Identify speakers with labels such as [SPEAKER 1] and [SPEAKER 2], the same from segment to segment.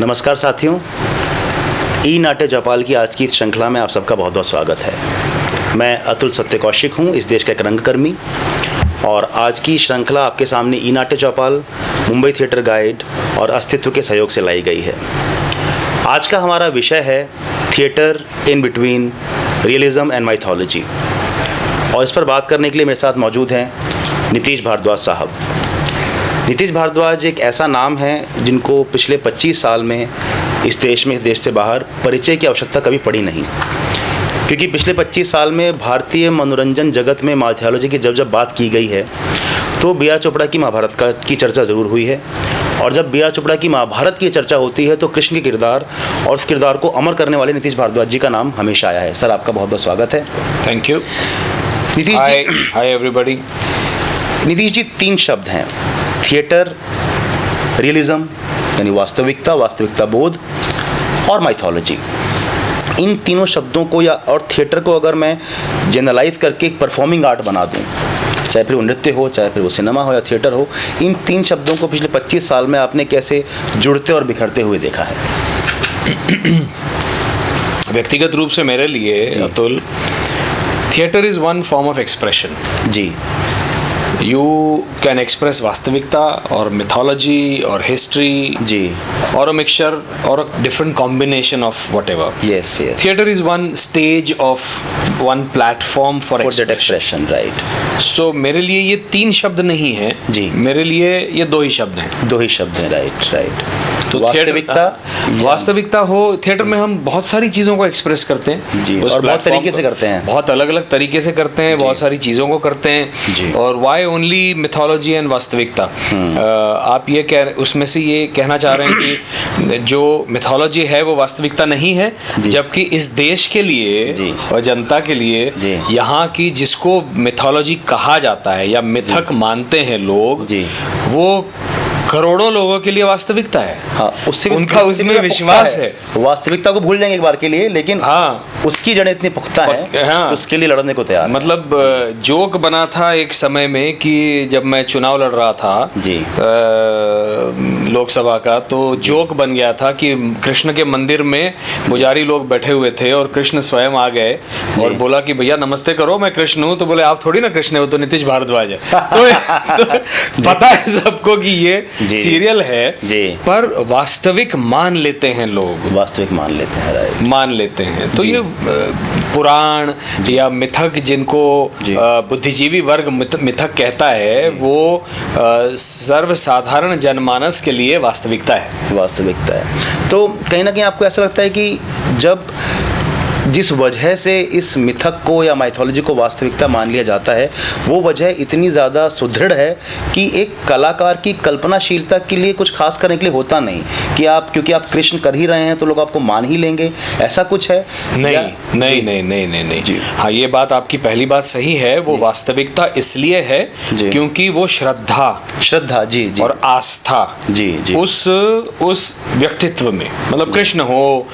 [SPEAKER 1] नमस्कार साथियों, ई नाट्य चौपाल की आज की इस श्रृंखला में आप सबका बहुत बहुत स्वागत है। मैं अतुल सत्य कौशिक हूँ, इस देश का एक रंगकर्मी, और आज की श्रृंखला आपके सामने ई नाट्य चौपाल, मुंबई थिएटर गाइड और अस्तित्व के सहयोग से लाई गई है। आज का हमारा विषय है theatre in between realism and mythology, और इस पर बात करने के लिए मेरे साथ मौजूद हैं नीतीश भारद्वाज साहब। नीतीश भारद्वाज एक ऐसा नाम है जिनको पिछले 25 साल में इस देश से बाहर परिचय की आवश्यकता कभी पड़ी नहीं, क्योंकि पिछले 25 साल में भारतीय मनोरंजन जगत में माइथोलॉजी की जब बात की गई है तो बी आर चोपड़ा की महाभारत की चर्चा ज़रूर हुई है, और जब बी आर चोपड़ा की महाभारत की चर्चा होती है तो कृष्ण के किरदार और उस किरदार को अमर करने वाले नीतीश भारद्वाज जी का नाम हमेशा आया है। सर, आपका बहुत बहुत स्वागत है।
[SPEAKER 2] Thank you
[SPEAKER 1] Nitish ji.
[SPEAKER 2] Hi everybody.
[SPEAKER 1] Nitish ji, 3 शब्द हैं: थिएटर, रियलिज्म यानी वास्तविकता बोध, और माइथोलॉजी। इन तीनों शब्दों को और थिएटर को अगर मैं जनरलाइज करके एक परफॉर्मिंग आर्ट बना दूं, चाहे फिर वो नृत्य हो, चाहे फिर वो सिनेमा हो या थिएटर हो, इन 3 शब्दों को पिछले 25 साल में आपने कैसे जुड़ते और बिखरते हुए देखा है?
[SPEAKER 2] व्यक्तिगत रूप से मेरे लिए Atul, theatre is one form of expression.
[SPEAKER 1] जी।
[SPEAKER 2] यू कैन एक्सप्रेस वास्तविकता और मिथोलॉजी और हिस्ट्री,
[SPEAKER 1] जी,
[SPEAKER 2] और अ मिक्सचर और a different combination of whatever.
[SPEAKER 1] Yes yes.
[SPEAKER 2] Theatre is one stage of one platform for
[SPEAKER 1] expression, right.
[SPEAKER 2] So मेरे लिए ये 3 शब्द नहीं हैं
[SPEAKER 1] जी,
[SPEAKER 2] मेरे लिए ये 2 ही शब्द हैं।
[SPEAKER 1] 2 ही शब्द हैं, राइट।
[SPEAKER 2] तो वास्तविकता हो, थिएटर में हम बहुत सारी चीज़ों को एक्सप्रेस करते हैं
[SPEAKER 1] जी, और बहुत तरीके से करते हैं,
[SPEAKER 2] बहुत अलग अलग तरीके से करते हैं, बहुत सारी चीज़ों को करते हैं जी। और वाई ओनली मिथोलॉजी एंड वास्तविकता? आप ये उसमें से ये कहना चाह रहे हैं कि जो मिथोलॉजी है वो वास्तविकता नहीं है, जबकि इस देश के लिए और जनता के लिए यहाँ की जिसको मिथोलॉजी कहा जाता है या मिथक मानते हैं लोग, वो करोड़ों लोगों के लिए वास्तविकता है।
[SPEAKER 1] हाँ,
[SPEAKER 2] उसमें विश्वास है।
[SPEAKER 1] वास्तविकता को भूल जाएंगे एक बार के लिए, लेकिन
[SPEAKER 2] हाँ,
[SPEAKER 1] उसकी जड़ें इतनी पुख्ता है, हाँ, उसके लिए लड़ने को तैयार।
[SPEAKER 2] मतलब जोक बना था एक समय में कि जब मैं चुनाव लड़ रहा था जी लोकसभा का, तो जोक बन गया था कि कृष्ण के मंदिर में पुजारी लोग बैठे हुए थे और कृष्ण स्वयं आ गए और बोला कि भैया नमस्ते करो, मैं कृष्ण हूँ। तो बोले आप थोड़ी ना कृष्ण हो, तो नीतीश भारद्वाज है। तो पता है सबको कि ये सीरियल है जी, पर वास्तविक मान लेते हैं लोग,
[SPEAKER 1] वास्तविक मान लेते हैं, राइट,
[SPEAKER 2] मान लेते हैं। तो ये पुराण या मिथक जिनको बुद्धिजीवी वर्ग मिथक कहता है, वो सर्वसाधारण जनमानस के लिए वास्तविकता है। तो कहीं ना कहीं आपको ऐसा लगता है कि जब जिस वजह से इस मिथक को या माइथोलॉजी को वास्तविकता मान लिया जाता है, वो वजह इतनी ज़्यादा सुदृढ़ है कि एक कलाकार की कल्पनाशीलता के लिए कुछ खास करने के लिए होता नहीं कि क्योंकि आप कृष्ण कर ही रहे हैं तो लोग आपको मान ही लेंगे, ऐसा कुछ है? नहीं जी। हाँ, ये बात आपकी पहली बात सही है। वो वास्तविकता इसलिए है क्योंकि वो श्रद्धा जी और आस्था जी उस व्यक्तित्व में, मतलब कृष्ण हो,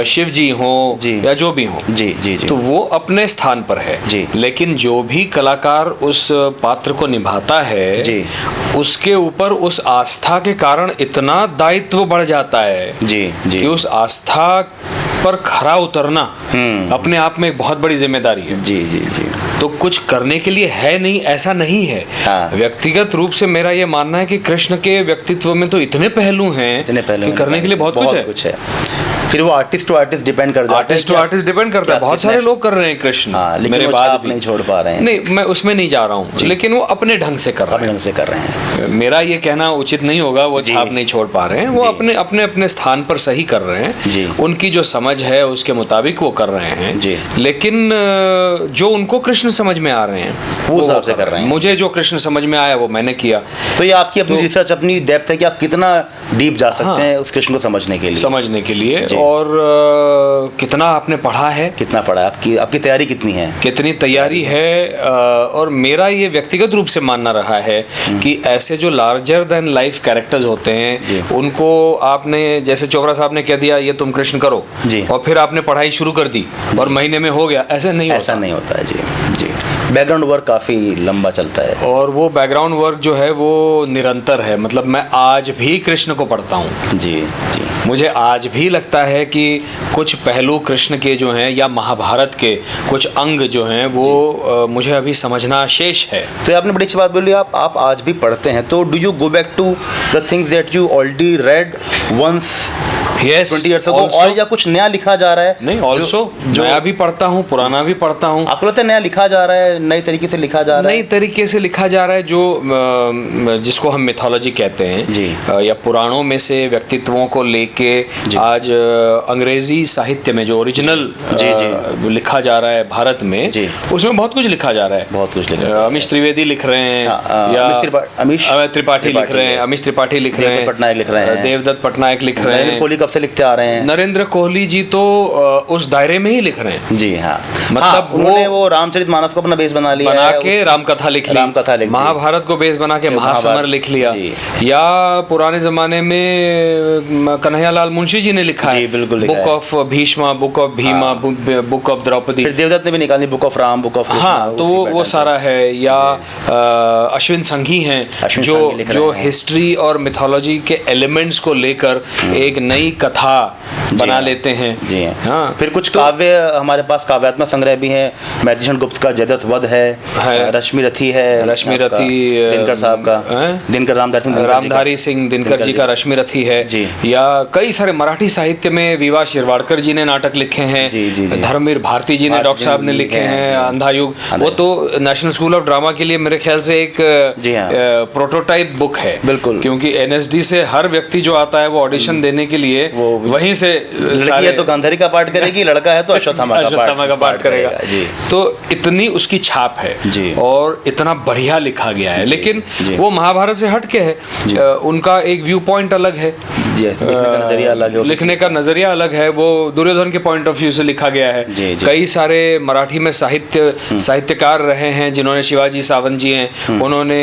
[SPEAKER 2] शिव जी हो या जो भी हो जी, तो वो अपने स्थान पर है जी। लेकिन जो भी कलाकार उस पात्र को निभाता है जी, उसके ऊपर उस आस्था के कारण इतना दायित्व बढ़ जाता है जी कि उस आस्था पर खरा उतरना अपने आप में एक बहुत बड़ी जिम्मेदारी है जी। तो कुछ करने के लिए है नहीं, ऐसा नहीं है। हाँ। व्यक्तिगत रूप से मेरा ये मानना है कि कृष्ण के व्यक्तित्व में तो इतने पहलू हैं कि करने के लिए बहुत कुछ है।
[SPEAKER 1] फिर वो आर्टिस्ट टू आर्टिस्ट डिपेंड करता है,
[SPEAKER 2] आर्टिस्ट टू आर्टिस्ट डिपेंड करता है। बहुत सारे लोग कर रहे हैं कृष्ण,
[SPEAKER 1] मेरे बाद आप नहीं छोड़ पा रहे हैं।
[SPEAKER 2] नहीं, मैं उसमें नहीं जा रहा हूँ, लेकिन वो अपने ढंग से कर रहे हैं। मेरा ये कहना उचित नहीं होगा वो छाप नहीं छोड़ पा रहे हैं, वो अपने स्थान पर सही कर रहे हैं, उनकी जो समझ है उसके मुताबिक वो कर रहे हैं। लेकिन जो उनको कृष्ण समझ में आ रहे हैं वो हिसाब से कर रहे हैं। मुझे जो कृष्ण समझ में आया वो मैंने किया।
[SPEAKER 1] तो ये आपकी अपनी रिसर्च, अपनी डेप्थ है कि आप कितना डीप जा सकते हैं उस कृष्ण को समझने के लिए।
[SPEAKER 2] और कितना आपने पढ़ा है,
[SPEAKER 1] कितना पढ़ा है, आपकी तैयारी कितनी है,
[SPEAKER 2] कितनी तैयारी है। और मेरा ये व्यक्तिगत रूप से मानना रहा है कि ऐसे जो लार्जर देन लाइफ कैरेक्टर्स होते हैं उनको आपने, जैसे चोपड़ा साहब ने कह दिया ये तुम कृष्ण करो और फिर आपने पढ़ाई शुरू कर दी और महीने में हो गया, ऐसा नहीं
[SPEAKER 1] होता है जी। बैकग्राउंड वर्क काफ़ी लंबा चलता है,
[SPEAKER 2] और वो बैकग्राउंड वर्क जो है वो निरंतर है। मतलब मैं आज भी कृष्ण को पढ़ता हूँ जी। मुझे आज भी लगता है कि कुछ पहलू कृष्ण के जो हैं या महाभारत के कुछ अंग जो हैं वो मुझे अभी समझना शेष है।
[SPEAKER 1] तो आपने बड़ी अच्छी बात बोली, आप आज भी पढ़ते हैं, तो do you go back to the things that you already read once
[SPEAKER 2] Yes,
[SPEAKER 1] 20 years ago, और या कुछ नया लिखा जा रहा है?
[SPEAKER 2] नहीं, ऑल्सो जो नया भी पढ़ता हूँ, पुराना भी पढ़ता हूँ।
[SPEAKER 1] आपको लगता है नया लिखा जा रहा है, नई तरीके से लिखा जा रहा है?
[SPEAKER 2] नई तरीके से लिखा जा रहा है, जो जिसको हम मिथोलॉजी कहते हैं
[SPEAKER 1] जी।
[SPEAKER 2] या पुराणों में से व्यक्तित्वों को लेके आज अंग्रेजी साहित्य में जो ओरिजिनल लिखा जा रहा है भारत में, उसमें बहुत कुछ लिखा जा रहा है।
[SPEAKER 1] बहुत कुछ लिखा है।
[SPEAKER 2] अमीश त्रिवेदी लिख रहे हैं, या
[SPEAKER 1] अमीश
[SPEAKER 2] त्रिपाठी लिख रहे हैं, अमीश त्रिपाठी लिख रहे हैं,
[SPEAKER 1] पटनायक लिख रहे हैं,
[SPEAKER 2] देवदत्त पटनायक लिख रहे हैं,
[SPEAKER 1] कोहली कब से लिखते आ रहे हैं,
[SPEAKER 2] नरेंद्र कोहली जी तो उस दायरे में ही लिख रहे हैं।
[SPEAKER 1] जी हाँ,
[SPEAKER 2] मतलब
[SPEAKER 1] उन्होंने वो रामचरितमानस को अपना बेस बना लिया,
[SPEAKER 2] बना के रामकथा लिख ली, महाभारत को बेस बना के महासमर लिख लिया, या पुराने जमाने में कन्हैयालाल मुंशी जी ने लिखा है book of Bhishma, book of Bhima, book of Draupadi,
[SPEAKER 1] फिर देवदत्त ने भी निकाली book of Ram, book of Krishna.
[SPEAKER 2] हाँ, तो वो सारा है। या अश्विन संघी हैं जो हिस्ट्री और मिथोलॉजी के एलिमेंट्स को लेकर एक नई कथा बना लेते हैं।
[SPEAKER 1] जी
[SPEAKER 2] हाँ,
[SPEAKER 1] फिर कुछ काव्य हमारे पास काव्यात्मक संग्रह भी हैं। मैथिलीशरण गुप्त का जयद्रथ वध है, रश्मि रथी है,
[SPEAKER 2] रश्मि रथी
[SPEAKER 1] दिनकर साहब का, दिनकर
[SPEAKER 2] रामधारी सिंह दिनकर जी का रश्मि रथी है। या कई सारे मराठी साहित्य में वीवा शिरवाडकर जी ने नाटक लिखे हैं, धर्मवीर भारती जी ने, डॉक्टर साहब ने लिखे हैं अंधा युग। वो तो नेशनल स्कूल ऑफ ड्रामा के लिए मेरे ख्याल से एक प्रोटोटाइप बुक है,
[SPEAKER 1] बिल्कुल,
[SPEAKER 2] क्योंकि एनएसडी से हर व्यक्ति जो आता है वो ऑडिशन देने के लिए वहीं से,
[SPEAKER 1] लड़की है तो गांधारी का पाठ करेगी, लड़का है तो अश्वत्थामा का पाठ करेगा।
[SPEAKER 2] तो इतनी उसकी छाप है और इतना बढ़िया लिखा गया है। लेकिन वो महाभारत से हट के है, उनका एक व्यू पॉइंट अलग है, लिखने का नजरिया अलग है। वो दुर्योधन के पॉइंट ऑफ व्यू से लिखा गया है। कई सारे मराठी में साहित्यकार रहे हैं जिन्होंने, शिवाजी सावंत जी हैं, उन्होंने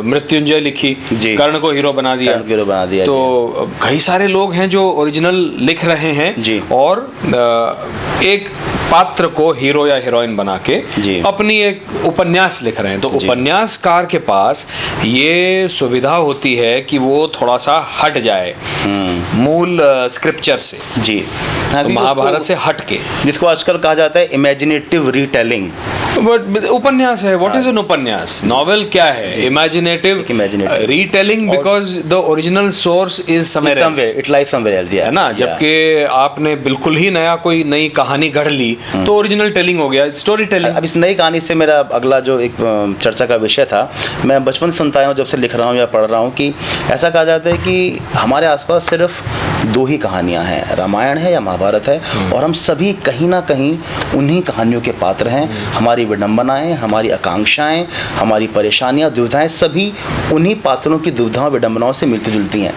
[SPEAKER 2] मृत्युंजय लिखी, कर्ण को हीरो बना दिया। तो कई सारे लोग हैं जो ओरिजिनल लिख रहे हैं और एक पात्र को हीरो या हीरोइन बना के अपनी एक उपन्यास लिख रहे हैं। तो उपन्यासकार के पास ये सुविधा होती है कि वो थोड़ा सा हट जाए मूल स्क्रिप्चर से, तो महाभारत से हट के,
[SPEAKER 1] जिसको आजकल कहा जाता है इमेजिनेटिव रीटेलिंग।
[SPEAKER 2] उपन्यास है, व्हाट इज एन उपन्यास? नॉवेल क्या है? Imaginative retelling, because the original source is somewhere else,
[SPEAKER 1] it lies somewhere else,
[SPEAKER 2] है ना। जबकि आपने बिल्कुल ही कोई नई कहानी गढ़ ली तो ओरिजिनल टेलिंग हो गया, स्टोरी टेलिंग।
[SPEAKER 1] अब इस नई कहानी से मेरा अगला जो एक चर्चा का विषय था, मैं बचपन से सुनता हूँ, जब से लिख रहा हूँ या पढ़ रहा हूँ, कि ऐसा कहा जाता है कि हमारे आसपास सिर्फ दो ही कहानियाँ हैं, रामायण है या महाभारत है, और हम सभी कहीं ना कहीं उन्हीं कहानियों के पात्र हैं। हमारी विडंबनाएं, हमारी आकांक्षाएं, हमारी परेशानियां, दुविधाएं सभी उन्हीं पात्रों की दुविधाओं विडंबनाओं से मिलती जुलती हैं।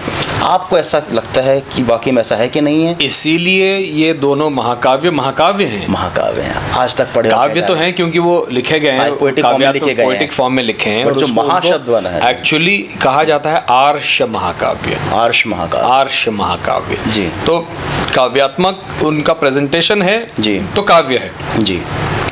[SPEAKER 1] आपको ऐसा लगता है कि वाकई में ऐसा है कि नहीं है?
[SPEAKER 2] इसीलिए ये दोनों महाकाव्य हैं,
[SPEAKER 1] आज तक पढ़े
[SPEAKER 2] काव्य तो हैं क्योंकि वो लिखे गए हैं, पोएटिक फॉर्म में लिखे हैं, और
[SPEAKER 1] जो महाशब्द बना है
[SPEAKER 2] एक्चुअली कहा जाता है आर्ष महाकाव्य
[SPEAKER 1] जी।
[SPEAKER 2] तो काव्यात्मक उनका प्रेजेंटेशन है जी, तो काव्य है जी।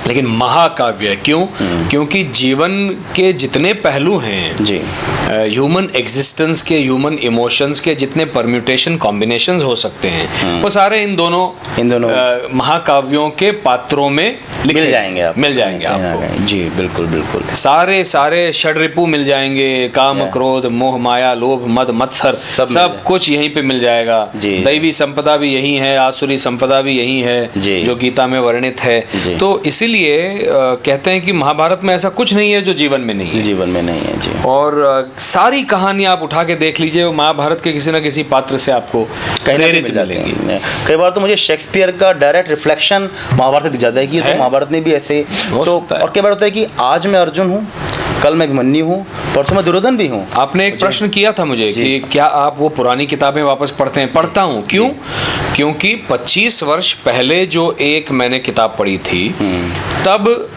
[SPEAKER 2] लेकिन महाकाव्य क्यों? क्योंकि जीवन के जितने पहलू हैं जी, ह्यूमन एग्जिस्टेंस के, ह्यूमन इमोशंस के जितने परम्यूटेशन कॉम्बिनेशंस हो सकते हैं, वो सारे इन दोनों महाकाव्यों के पात्रों में
[SPEAKER 1] मिल जाएंगे
[SPEAKER 2] आपको।
[SPEAKER 1] जी बिल्कुल।
[SPEAKER 2] सारे षड्रिपु मिल जाएंगे, काम क्रोध मोह माया लोभ मद मत्सर, सब कुछ यहीं पे मिल जाएगा। दैवी संपदा भी यही है, आसुरी संपदा भी यही है, जो गीता में वर्णित है। तो इसीलिए कहते हैं कि महाभारत में ऐसा कुछ नहीं है जो जीवन में नहीं है जी। और सारी कहानी आप उठा के देख लीजिए, महाभारत के किसी न किसी पात्र से आपको प्रेरित मिलेंगी।
[SPEAKER 1] कई बार तो मुझे शेक्सपियर का डायरेक्ट रिफ्लेक्शन महाभारत दिख जाता है कि तो महाभारत में भी ऐसे तो, और कई बार होता है कि आज मैं अर्जुन हूँ, कल मैं अभिमन्यु हूँ, परसों मैं दुर्योधन भी हूँ।
[SPEAKER 2] आपने एक प्रश्न किया था मुझे कि क्या आप वो पुरानी किताबें वापस पढ़ते हैं? पढ़ता हूँ। क्यों? क्योंकि 25 वर्ष पहले जो एक मैंने किताब पढ़ी थी, तब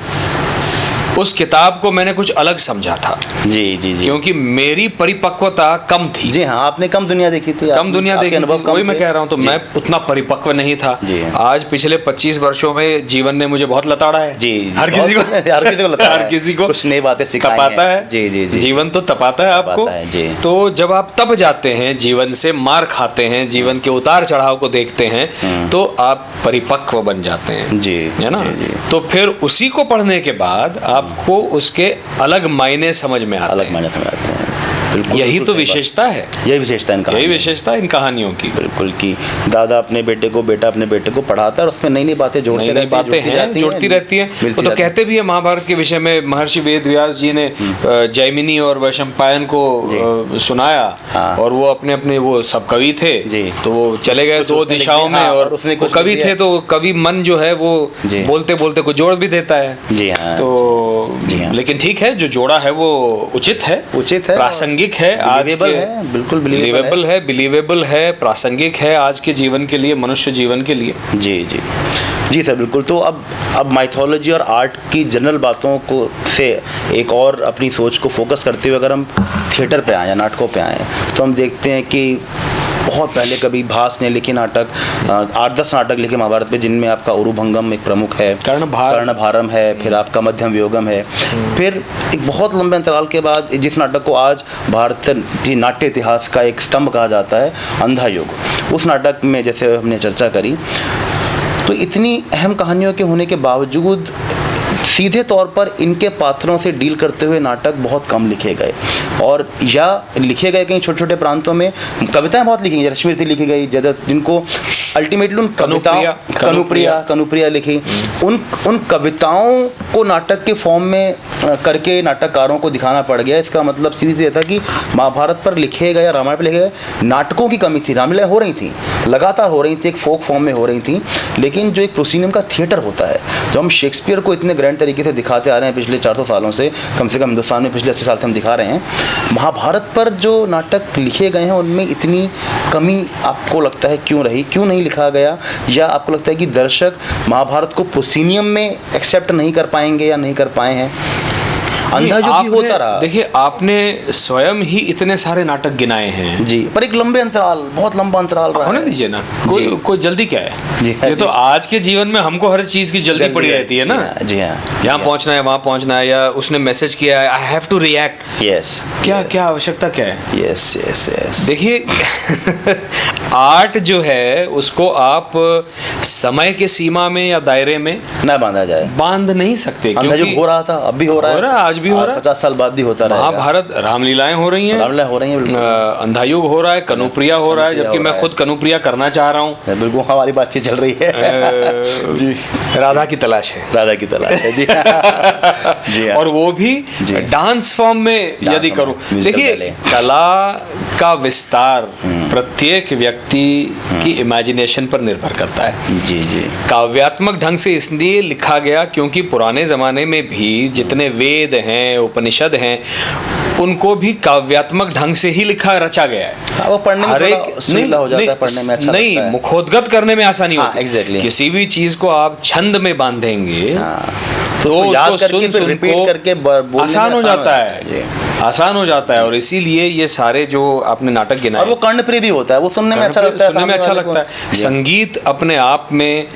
[SPEAKER 2] उस किताब को मैंने कुछ अलग समझा था,
[SPEAKER 1] जी जी जी,
[SPEAKER 2] क्योंकि मेरी परिपक्वता कम थी।
[SPEAKER 1] जी हाँ, आपने कम दुनिया देखी थी,
[SPEAKER 2] कम दुनिया देखी थी, वही मैं कह रहा हूँ, तो मैं उतना परिपक्व नहीं था।
[SPEAKER 1] जी हाँ।
[SPEAKER 2] आज पिछले 25 वर्षों में जीवन ने मुझे बहुत लताड़ा है।
[SPEAKER 1] जी,
[SPEAKER 2] हर किसी को
[SPEAKER 1] हर किसी को लताड़ा
[SPEAKER 2] हर
[SPEAKER 1] है।
[SPEAKER 2] किसी को
[SPEAKER 1] कुछ नई बातें सिखाई
[SPEAKER 2] तपाता है।
[SPEAKER 1] जी जी जी,
[SPEAKER 2] जीवन तो तपाता है आपको।
[SPEAKER 1] तपाता है, जी।
[SPEAKER 2] तो जब आप तप जाते हैं, जीवन से मार खाते हैं, जीवन के उतार चढ़ाव को देखते हैं, तो आप परिपक्व बन जाते हैं,
[SPEAKER 1] जी,
[SPEAKER 2] है ना।
[SPEAKER 1] जी, जी।
[SPEAKER 2] तो फिर उसी को पढ़ने के बाद आपको उसके अलग मायने समझ में आते
[SPEAKER 1] अलग
[SPEAKER 2] हैं।
[SPEAKER 1] मायने समझ आते हैं। बिल्कुल,
[SPEAKER 2] यही
[SPEAKER 1] बिल्कुल
[SPEAKER 2] तो
[SPEAKER 1] सही बात।
[SPEAKER 2] विशेषता है,
[SPEAKER 1] यही विशेषता इनका,
[SPEAKER 2] यही विशेषता इन कहानियों की।
[SPEAKER 1] बिल्कुल, कि दादा अपने बेटे को, बेटा अपने बेटे को पढ़ाता है और उसमें नई नई बातें जोड़ते
[SPEAKER 2] नई नई बातें हैं, जुड़ती रहती हैं। वो तो कहते भी है महाभारत के विषय में, महर्षि वेद व्यास जी ने जैमिनी और वैशंपायन को सुनाया,
[SPEAKER 1] हाँ।
[SPEAKER 2] और वो अपने अपने वो सब कवि थे,
[SPEAKER 1] जी।
[SPEAKER 2] तो वो चले गए
[SPEAKER 1] कुछ
[SPEAKER 2] दो
[SPEAKER 1] उसने लिख
[SPEAKER 2] दिशाओं
[SPEAKER 1] दिया,
[SPEAKER 2] में,
[SPEAKER 1] हाँ,
[SPEAKER 2] और
[SPEAKER 1] और उसने
[SPEAKER 2] वो
[SPEAKER 1] कुछ
[SPEAKER 2] कवि
[SPEAKER 1] लिख
[SPEAKER 2] थे,
[SPEAKER 1] दिया।
[SPEAKER 2] तो कवि मन जो है वो
[SPEAKER 1] जी।
[SPEAKER 2] बोलते बोलते को जोड़ भी देता है।
[SPEAKER 1] जी हाँ,
[SPEAKER 2] तो
[SPEAKER 1] जी हाँ।
[SPEAKER 2] लेकिन ठीक है, जो जोड़ा है वो उचित है,
[SPEAKER 1] उचित है,
[SPEAKER 2] प्रासंगिक है, आज
[SPEAKER 1] बिलीवेबल है, बिल्कुल
[SPEAKER 2] बिलीवेबल है, प्रासंगिक है आज के जीवन के लिए, मनुष्य जीवन के लिए।
[SPEAKER 1] जी जी जी सर, बिल्कुल। तो अब माइथोलॉजी और आर्ट की जनरल बातों को से एक और अपनी सोच को फोकस करते हुए अगर हम थिएटर पे आए या नाटकों पे आए, तो हम देखते हैं कि बहुत पहले कभी भास ने लिखे नाटक, 8-10 नाटक लिखे महाभारत पे, जिनमें आपका उरुभंगम एक प्रमुख है, कर्णभारम है, फिर आपका मध्यम वियोगम है। फिर एक बहुत लंबे अंतराल के बाद जिस नाटक को आज भारतीय नाट्य इतिहास का एक स्तंभ कहा जाता है, अंधा युग, उस नाटक में जैसे हमने चर्चा करी, तो इतनी अहम कहानियों के होने के बावजूद सीधे तौर पर इनके पात्रों से डील करते हुए नाटक बहुत कम लिखे गए, और या लिखे गए कहीं छोटे छोटे प्रांतों में। कविताएं बहुत लिखी गई, रश्मिरथी लिखी गई, जिनको अल्टीमेटली उन कविताओं, कनुप्रिया लिखी, उन कविताओं को नाटक के फॉर्म में करके नाटककारों को दिखाना पड़ गया। इसका मतलब सीधी सी था कि महाभारत पर लिखे गए, रामायण पर लिखे गए नाटकों की कमी थी। रामलीला हो रही थी, लगातार हो रही थी, एक फोक फॉर्म में हो रही थी, लेकिन जो एक प्रोसीनियम का थिएटर होता है, जो हम शेक्सपियर को इतने ग्रैंड तरीके से दिखाते आ रहे हैं पिछले 400 सालों से, कम से कम हिंदुस्तान में पिछले 80 साल से हम दिखा रहे हैं, महाभारत पर जो नाटक लिखे गए हैं उनमें इतनी कमी आपको लगता है क्यों रही, क्यों नहीं लिखा गया? या आपको लगता है कि दर्शक महाभारत को प्रोसीनियम में एक्सेप्ट नहीं कर पाएंगे या नहीं कर पाए हैं? अंधा जो भी होता रहा।
[SPEAKER 2] देखिए, आपने स्वयं ही इतने सारे नाटक गिनाए हैं
[SPEAKER 1] जी, पर एक लंबे अंतराल, बहुत लंबा अंतराल रहा
[SPEAKER 2] होने दीजिए ना, कोई जल्दी क्या है
[SPEAKER 1] जी,
[SPEAKER 2] ये तो आज के जीवन में हमको हर चीज की जल्दी पड़ी रहती है ना।
[SPEAKER 1] जी हाँ,
[SPEAKER 2] यहाँ पहुँचना है, वहाँ पहुँचना है, या उसने मैसेज किया है, I have to react.
[SPEAKER 1] Yes,
[SPEAKER 2] क्या आवश्यकता क्या है?
[SPEAKER 1] Yes yes yes.
[SPEAKER 2] देखिए, आर्ट जो है उसको आप समय के सीमा में या दायरे में
[SPEAKER 1] ना बांधा जाए,
[SPEAKER 2] बांध नहीं सकते,
[SPEAKER 1] अंधा जो हो रहा था, अब भी हो रहा है,
[SPEAKER 2] आज भी हो रहा है,
[SPEAKER 1] 50 साल बाद भी होता रहेगा।
[SPEAKER 2] महाभारत, रामलीलाएं हो रही हैं,
[SPEAKER 1] हो रही हैं,
[SPEAKER 2] अंधा युग हो रहा है, कनुप्रिया हो रहा है, जबकि मैं खुद कनुप्रिया करना चाह रहा हूँ।
[SPEAKER 1] बिल्कुल, हमारी बातचीत चल रही है जी,
[SPEAKER 2] राधा की तलाश है,
[SPEAKER 1] राधा की तलाश है जी। जी
[SPEAKER 2] और वो भी डांस फॉर्म में यदि करूँ। देखिए, कला का विस्तार प्रत्येक व्यक्ति की इमेजिनेशन पर निर्भर करता है।
[SPEAKER 1] जी जी,
[SPEAKER 2] काव्यात्मक ढंग से इसलिए लिखा गया क्योंकि पुराने ज़माने में भी जितने वेद हैं, उपनिषद हैं, उनको भी काव्यात्मक ढंग से ही लिखा रचा गया है।
[SPEAKER 1] वो पढ़ने में थोड़ा सुरीला हो जाता है, पढ़ने में अच्छा
[SPEAKER 2] नहीं,
[SPEAKER 1] लगता है।
[SPEAKER 2] मुखोद्गत करने में आसानी होती है।
[SPEAKER 1] एग्जैक्टली,
[SPEAKER 2] किसी भी चीज को आप छंद में बांधेंगे
[SPEAKER 1] तो
[SPEAKER 2] उसको सुन
[SPEAKER 1] रिपीट करके
[SPEAKER 2] आसान हो जाता है, आसान हो जाता है। और इसीलिए ये सारे जो आपने नाटक गिनाए,
[SPEAKER 1] और वो कर्णप्रिय भी होता है, वो सुनने में अच्छा लगता है,
[SPEAKER 2] सुनने में अच्छा लगता है। संगीत अपने आप में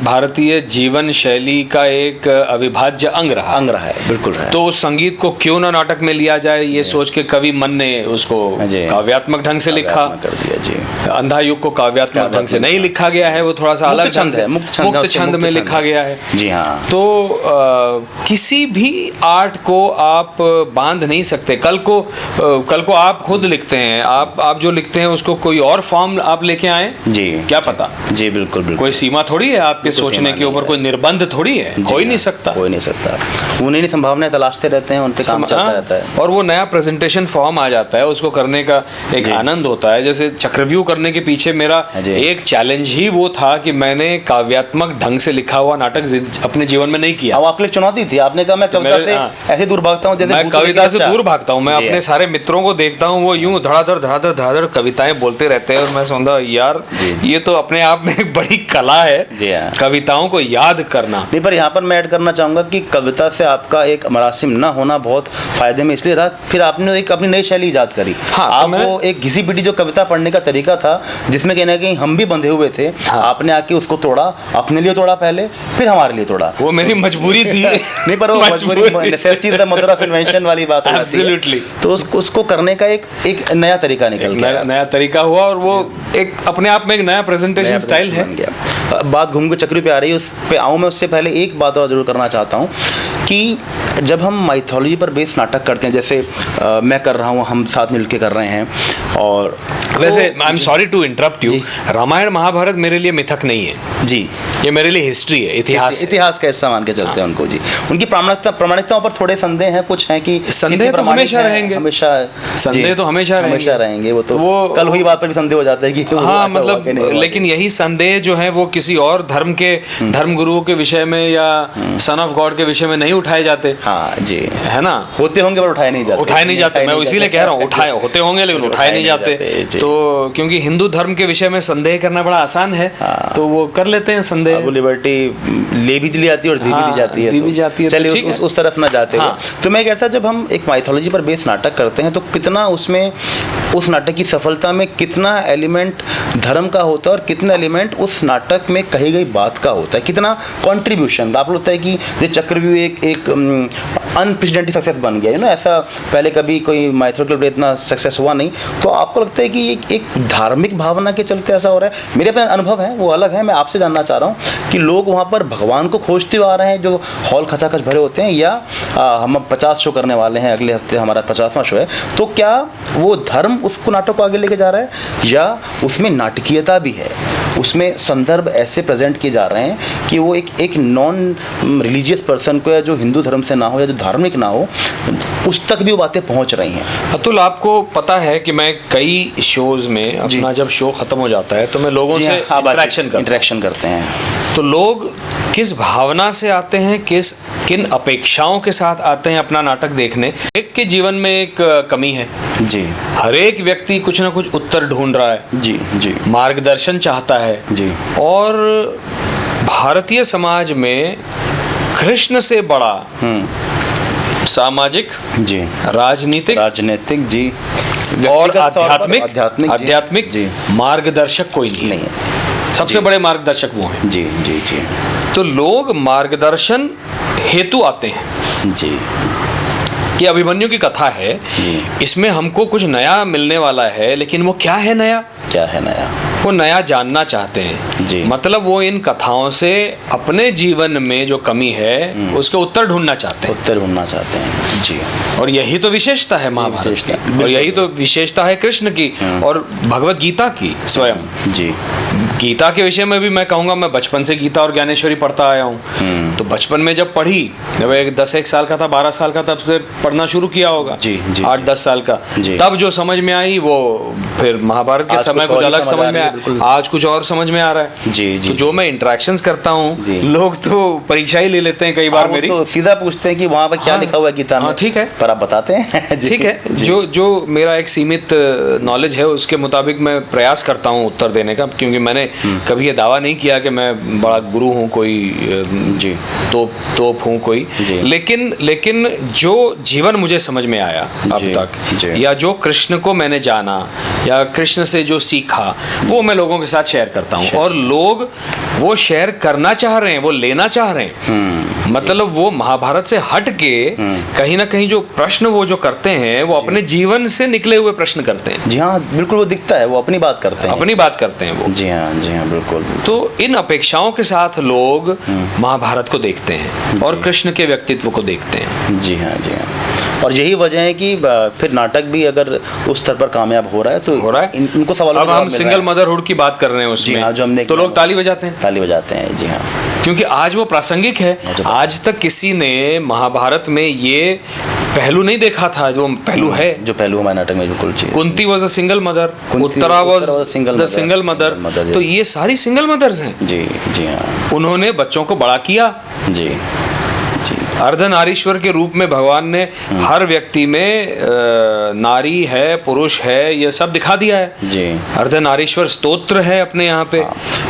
[SPEAKER 2] भारतीय जीवन शैली का एक अविभाज्य अंग रहा है,
[SPEAKER 1] बिल्कुल रहा है।
[SPEAKER 2] तो उस संगीत को क्यों ना नाटक में लिया जाए, ये सोच के कवि मन ने उसको काव्यात्मक ढंग से लिखा
[SPEAKER 1] कर दिया जी।
[SPEAKER 2] अंधा युग को काव्यात्मक ढंग से नहीं लिखा गया है, वो थोड़ा सा अलग ढंग से मुक्त छंद में लिखा गया है।
[SPEAKER 1] जी हाँ।
[SPEAKER 2] तो किसी भी आर्ट को आप बांध नहीं सकते। कल को आप खुद लिखते हैं, आप जो लिखते हैं उसको कोई और फॉर्म आप लेके आए
[SPEAKER 1] जी,
[SPEAKER 2] क्या पता।
[SPEAKER 1] जी बिल्कुल बिल्कुल,
[SPEAKER 2] कोई सीमा थोड़ी है आपके सोचने के ऊपर, कोई निर्बंध थोड़ी है, कोई नहीं सकता,
[SPEAKER 1] कोई नहीं सकता। उन्हें संभावनाएं तलाशते रहते हैं, उनके काम चलता रहता है,
[SPEAKER 2] और वो नया प्रेजेंटेशन फॉर्म आ जाता है, उसको करने का एक आनंद होता है। जैसे चक्रव्यूह करने के पीछे मेरा एक चैलेंज ही वो था कि मैंने काव्यात्मक ढंग से लिखा हुआ नाटक अपने जीवन में नहीं किया।
[SPEAKER 1] अब आपके लिए चुनौती थी, आपने कहा मैं कविता से ऐसे दूर भागता हूँ, जैसे
[SPEAKER 2] मैं कविता से दूर भागता हूँ। मैं अपने सारे मित्रों को देखता हूँ, वो यूं धड़ाधड़ धड़ाधड़ कविताएं बोलते रहते हैं और मैं समझा यार
[SPEAKER 1] जी।
[SPEAKER 2] ये तो अपने आप में एक बड़ी कला है,
[SPEAKER 1] जी हाँ।
[SPEAKER 2] कविताओं को याद करना।
[SPEAKER 1] नहीं, पर यहाँ पर मैं ऐड करना चाहूँगा कि कविता से आपका एक मरासिम ना होना बहुत फायदे में इसलिए रहा, फिर आपने एक अपनी नई शैली ईजाद करी।
[SPEAKER 2] हाँ,
[SPEAKER 1] आप वो एक घिसी पिटी जो कविता पढ़ने का तरीका था, जिसमें कहीं ना कहीं हम भी बंधे हुए थे,
[SPEAKER 2] हाँ।
[SPEAKER 1] आपने आके उसको तोड़ा, अपने लिए तोड़ा पहले, फिर हमारे लिए तोड़ा।
[SPEAKER 2] वो मेरी मजबूरी थी।
[SPEAKER 1] नहीं, पर वो मजबूरी, necessity is the mother of invention वाली बात हो जाती है।
[SPEAKER 2] Absolutely।
[SPEAKER 1] तो उसको करने का एक नया तरीका निकल गया,
[SPEAKER 2] नया तरीका हुआ और वो एक अपने आप में एक नया प्रेजेंटेशन स्टाइल है।
[SPEAKER 1] बन गया। बात घूम के चक्री पे आ रही है, उस पे आऊँ मैं, उससे पहले एक बात और जरूर करना चाहता हूँ कि जब हम माइथोलॉजी पर बेस्ड नाटक करते हैं, जैसे मैं कर रहा हूँ, हम साथ मिलके कर रहे हैं, और
[SPEAKER 2] वैसे I am sorry to interrupt you, Ramayan Mahabharat मेरे लिए मिथक नहीं है
[SPEAKER 1] जी,
[SPEAKER 2] ये मेरे लिए हिस्ट्री है, इतिहास है।
[SPEAKER 1] इतिहास का हिस्सा मान के चलते हैं उनको जी। उनकी प्रामाणिकताओं पर थोड़े संदेह हैं, कुछ हैं कि
[SPEAKER 2] संदेह तो हमेशा रहेंगे,
[SPEAKER 1] हमेशा
[SPEAKER 2] संदेह तो हमेशा
[SPEAKER 1] रहेंगे। वो तो कल हुई बात पर भी संदेह हो जाता है कि
[SPEAKER 2] हाँ, मतलब लेकिन यही संदेह जो है वो किसी और धर्म के धर्म गुरुओं के विषय में या सन ऑफ गॉड के विषय में नहीं उठाए जाते।
[SPEAKER 1] हाँ जी,
[SPEAKER 2] है ना,
[SPEAKER 1] होते होंगे पर उठाए नहीं जाते।
[SPEAKER 2] मैं इसीलिए कह रहा हूँ उठाए होते होंगे लेकिन उठाए नहीं जाते। तो क्योंकि हिंदू धर्म के विषय में संदेह करना बड़ा आसान है, तो वो कर लेते हैं संदेह।
[SPEAKER 1] वो लिबर्टी ले भी दी जाती है और दी भी जाती है। चलिए उस तरफ ना जाते हुए, तो मैं कहता, जब हम एक माइथोलॉजी पर बेस्ड नाटक करते हैं तो कितना उसमें, उस नाटक की सफलता में कितना एलिमेंट धर्म का होता है और कितना एलिमेंट उस नाटक में कही गई बात का होता है, कितना कंट्रीब्यूशन। आप लगता है कि ये चक्रव्यूह एक अनप्रेसिडेंटेड सक्सेस बन गया है ना, ऐसा पहले कभी कोई माइथोलॉजिकल इतना सक्सेस हुआ नहीं। तो आपको लगता है कि एक धार्मिक भावना के चलते ऐसा हो रहा है? मेरे अपने अनुभव है वो अलग है, मैं आपसे जानना चाह रहा हूँ कि लोग वहाँ पर भगवान को खोजते हुए आ रहे हैं जो हॉल खचाखच भरे होते हैं, या हम 50 शो करने वाले हैं, अगले हफ्ते हमारा 50वां शो है, तो क्या वो धर्म उसको नाटक को आगे लेके जा रहा है या उसमें नाटकीयता भी है, उसमें संदर्भ ऐसे प्रेजेंट किए जा रहे हैं कि वो एक नॉन रिलीजियस पर्सन को, या जो हिंदू धर्म से ना हो या जो धार्मिक ना हो, उस तक भी वो बातें पहुंच रही हैं?
[SPEAKER 2] अतुल, आपको पता है कि मैं कई शोज में अपना जब शो खत्म हो जाता है तो मैं लोगों से
[SPEAKER 1] इंटरेक्शन करते हैं,
[SPEAKER 2] तो लोग किस भावना से आते हैं, किन अपेक्षाओं के साथ आते हैं अपना नाटक देखने। एक के जीवन में एक कमी है
[SPEAKER 1] जी,
[SPEAKER 2] हर एक व्यक्ति कुछ ना कुछ उत्तर ढूंढ रहा है
[SPEAKER 1] जी जी,
[SPEAKER 2] मार्गदर्शन चाहता है जी। और भारतीय समाज में कृष्ण से बड़ा सामाजिक
[SPEAKER 1] जी, राजनीतिक जी
[SPEAKER 2] और आध्यात्मिक
[SPEAKER 1] जी
[SPEAKER 2] मार्गदर्शक कोई नहीं है। सबसे बड़े मार्गदर्शक वो हैं।
[SPEAKER 1] जी जी जी।
[SPEAKER 2] तो लोग मार्गदर्शन हेतु आते हैं
[SPEAKER 1] जी।
[SPEAKER 2] ये अभिमन्यु की कथा है, इसमें हमको कुछ नया मिलने वाला है, लेकिन वो क्या है नया? वो नया जानना चाहते हैं
[SPEAKER 1] जी।
[SPEAKER 2] मतलब वो इन कथाओं से अपने जीवन में जो कमी है उसके उत्तर ढूंढना चाहते हैं
[SPEAKER 1] जी।
[SPEAKER 2] और यही तो विशेषता है महाभारत की, और यही तो विशेषता है कृष्ण की और भगवत गीता की स्वयं जी। गीता के विषय में भी मैं कहूँगा, मैं बचपन से गीता और ज्ञानेश्वरी पढ़ता आया हूँ। तो बचपन में जब पढ़ी, जब 10-1 साल का था, 12 साल का, तब से पढ़ना शुरू किया होगा, 8-10 साल का, तब जो समझ में आई वो फिर महाभारत के समय कुछ अलग समझ में आया, आज कुछ और समझ में आ रहा है जी। तो जो मैं इंटरेक्शंस करता हूँ, लोग तो परीक्षा ही ले लेते हैं कई बार मेरी,
[SPEAKER 1] तो सीधा पूछते हैं कि वहाँ पर क्या लिखा हुआ है गीता में।
[SPEAKER 2] ठीक है,
[SPEAKER 1] पर आप बताते हैं
[SPEAKER 2] ठीक है, जो मेरा एक सीमित नॉलेज है उसके मुताबिक मैं प्रयास करता हूँ उत्तर देने का, क्योंकि मैंने कभी ये दावा नहीं किया कि मैं बड़ा गुरु हूँ कोई जी, तोप हूँ कोई, लेकिन जो जीवन मुझे समझ में आया अब तक, या जो कृष्ण को मैंने जाना या कृष्ण से जो सीखा, वो मैं लोगों के साथ शेयर करता हूँ। और लोग वो शेयर करना चाह रहे हैं, वो लेना चाह रहे हैं। मतलब वो महाभारत से हट के कहीं ना कहीं जो प्रश्न वो जो करते हैं, वो अपने जीवन से निकले हुए प्रश्न करते हैं।
[SPEAKER 1] जी हाँ, बिल्कुल, वो दिखता है, वो अपनी बात करते हैं
[SPEAKER 2] वो।
[SPEAKER 1] जी हाँ, बिल्कुल।
[SPEAKER 2] तो इन अपेक्षाओं के साथ लोग महाभारत को देखते हैं और कृष्ण के व्यक्तित्व को देखते हैं।
[SPEAKER 1] जी हाँ। और यही वजह है कि फिर नाटक भी अगर उस स्तर पर कामयाब हो रहा है तो इनको सवाल।
[SPEAKER 2] अब हम सिंगल मदरहुड की बात कर रहे हैं उसमें,
[SPEAKER 1] हाँ, जो हमने
[SPEAKER 2] तो लोग ताली बजाते हैं।
[SPEAKER 1] जी हाँ,
[SPEAKER 2] क्योंकि आज वो प्रासंगिक है। आज तक किसी ने महाभारत में ये पहलू नहीं देखा था जो पहलू है,
[SPEAKER 1] जो पहलू हमारे नाटक में बिल्कुल चाहिए।
[SPEAKER 2] Kunti was a single mother, Uttara was the single mother, तो ये सारी सिंगल मदर्स हैं।
[SPEAKER 1] जी हाँ।
[SPEAKER 2] उन्होंने बच्चों को बड़ा किया।
[SPEAKER 1] जी।
[SPEAKER 2] अर्धनारीश्वर के रूप में भगवान ने हर व्यक्ति में नारी है, पुरुष है, ये सब दिखा दिया है
[SPEAKER 1] जी।
[SPEAKER 2] अर्धनारीश्वर स्तोत्र है अपने यहाँ पे।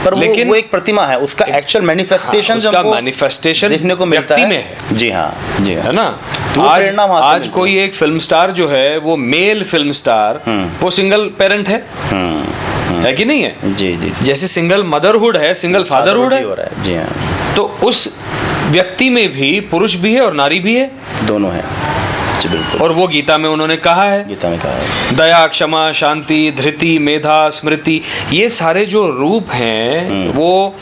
[SPEAKER 1] पर
[SPEAKER 2] लेकिन
[SPEAKER 1] वो एक प्रतिमा है, उसका एक्चुअल मैनिफेस्टेशन
[SPEAKER 2] उसका मैनिफेस्टेशन
[SPEAKER 1] देखने को मिलता
[SPEAKER 2] व्यक्ति में है।
[SPEAKER 1] जी हाँ, जी
[SPEAKER 2] है ना।
[SPEAKER 1] तो वो
[SPEAKER 2] आज
[SPEAKER 1] प्रेरणा वहाँ से
[SPEAKER 2] आज
[SPEAKER 1] मिलती
[SPEAKER 2] कोई एक फिल्म स्टार जो है, वो मेल फिल्म स्टार, वो सिंगल पेरेंट है कि नहीं है?
[SPEAKER 1] जी जी।
[SPEAKER 2] जैसे सिंगल मदरहुड है, सिंगल फादरहुड है।
[SPEAKER 1] हो रहा है, जी हाँ।
[SPEAKER 2] तो उस व्यक्ति में भी पुरुष भी है और नारी भी है,
[SPEAKER 1] दोनों है जी, बिल्कुल।
[SPEAKER 2] और वो गीता में उन्होंने कहा है,
[SPEAKER 1] गीता में कहा है,
[SPEAKER 2] दया, क्षमा, शांति, धृति, मेधा, स्मृति, ये सारे जो रूप हैं वो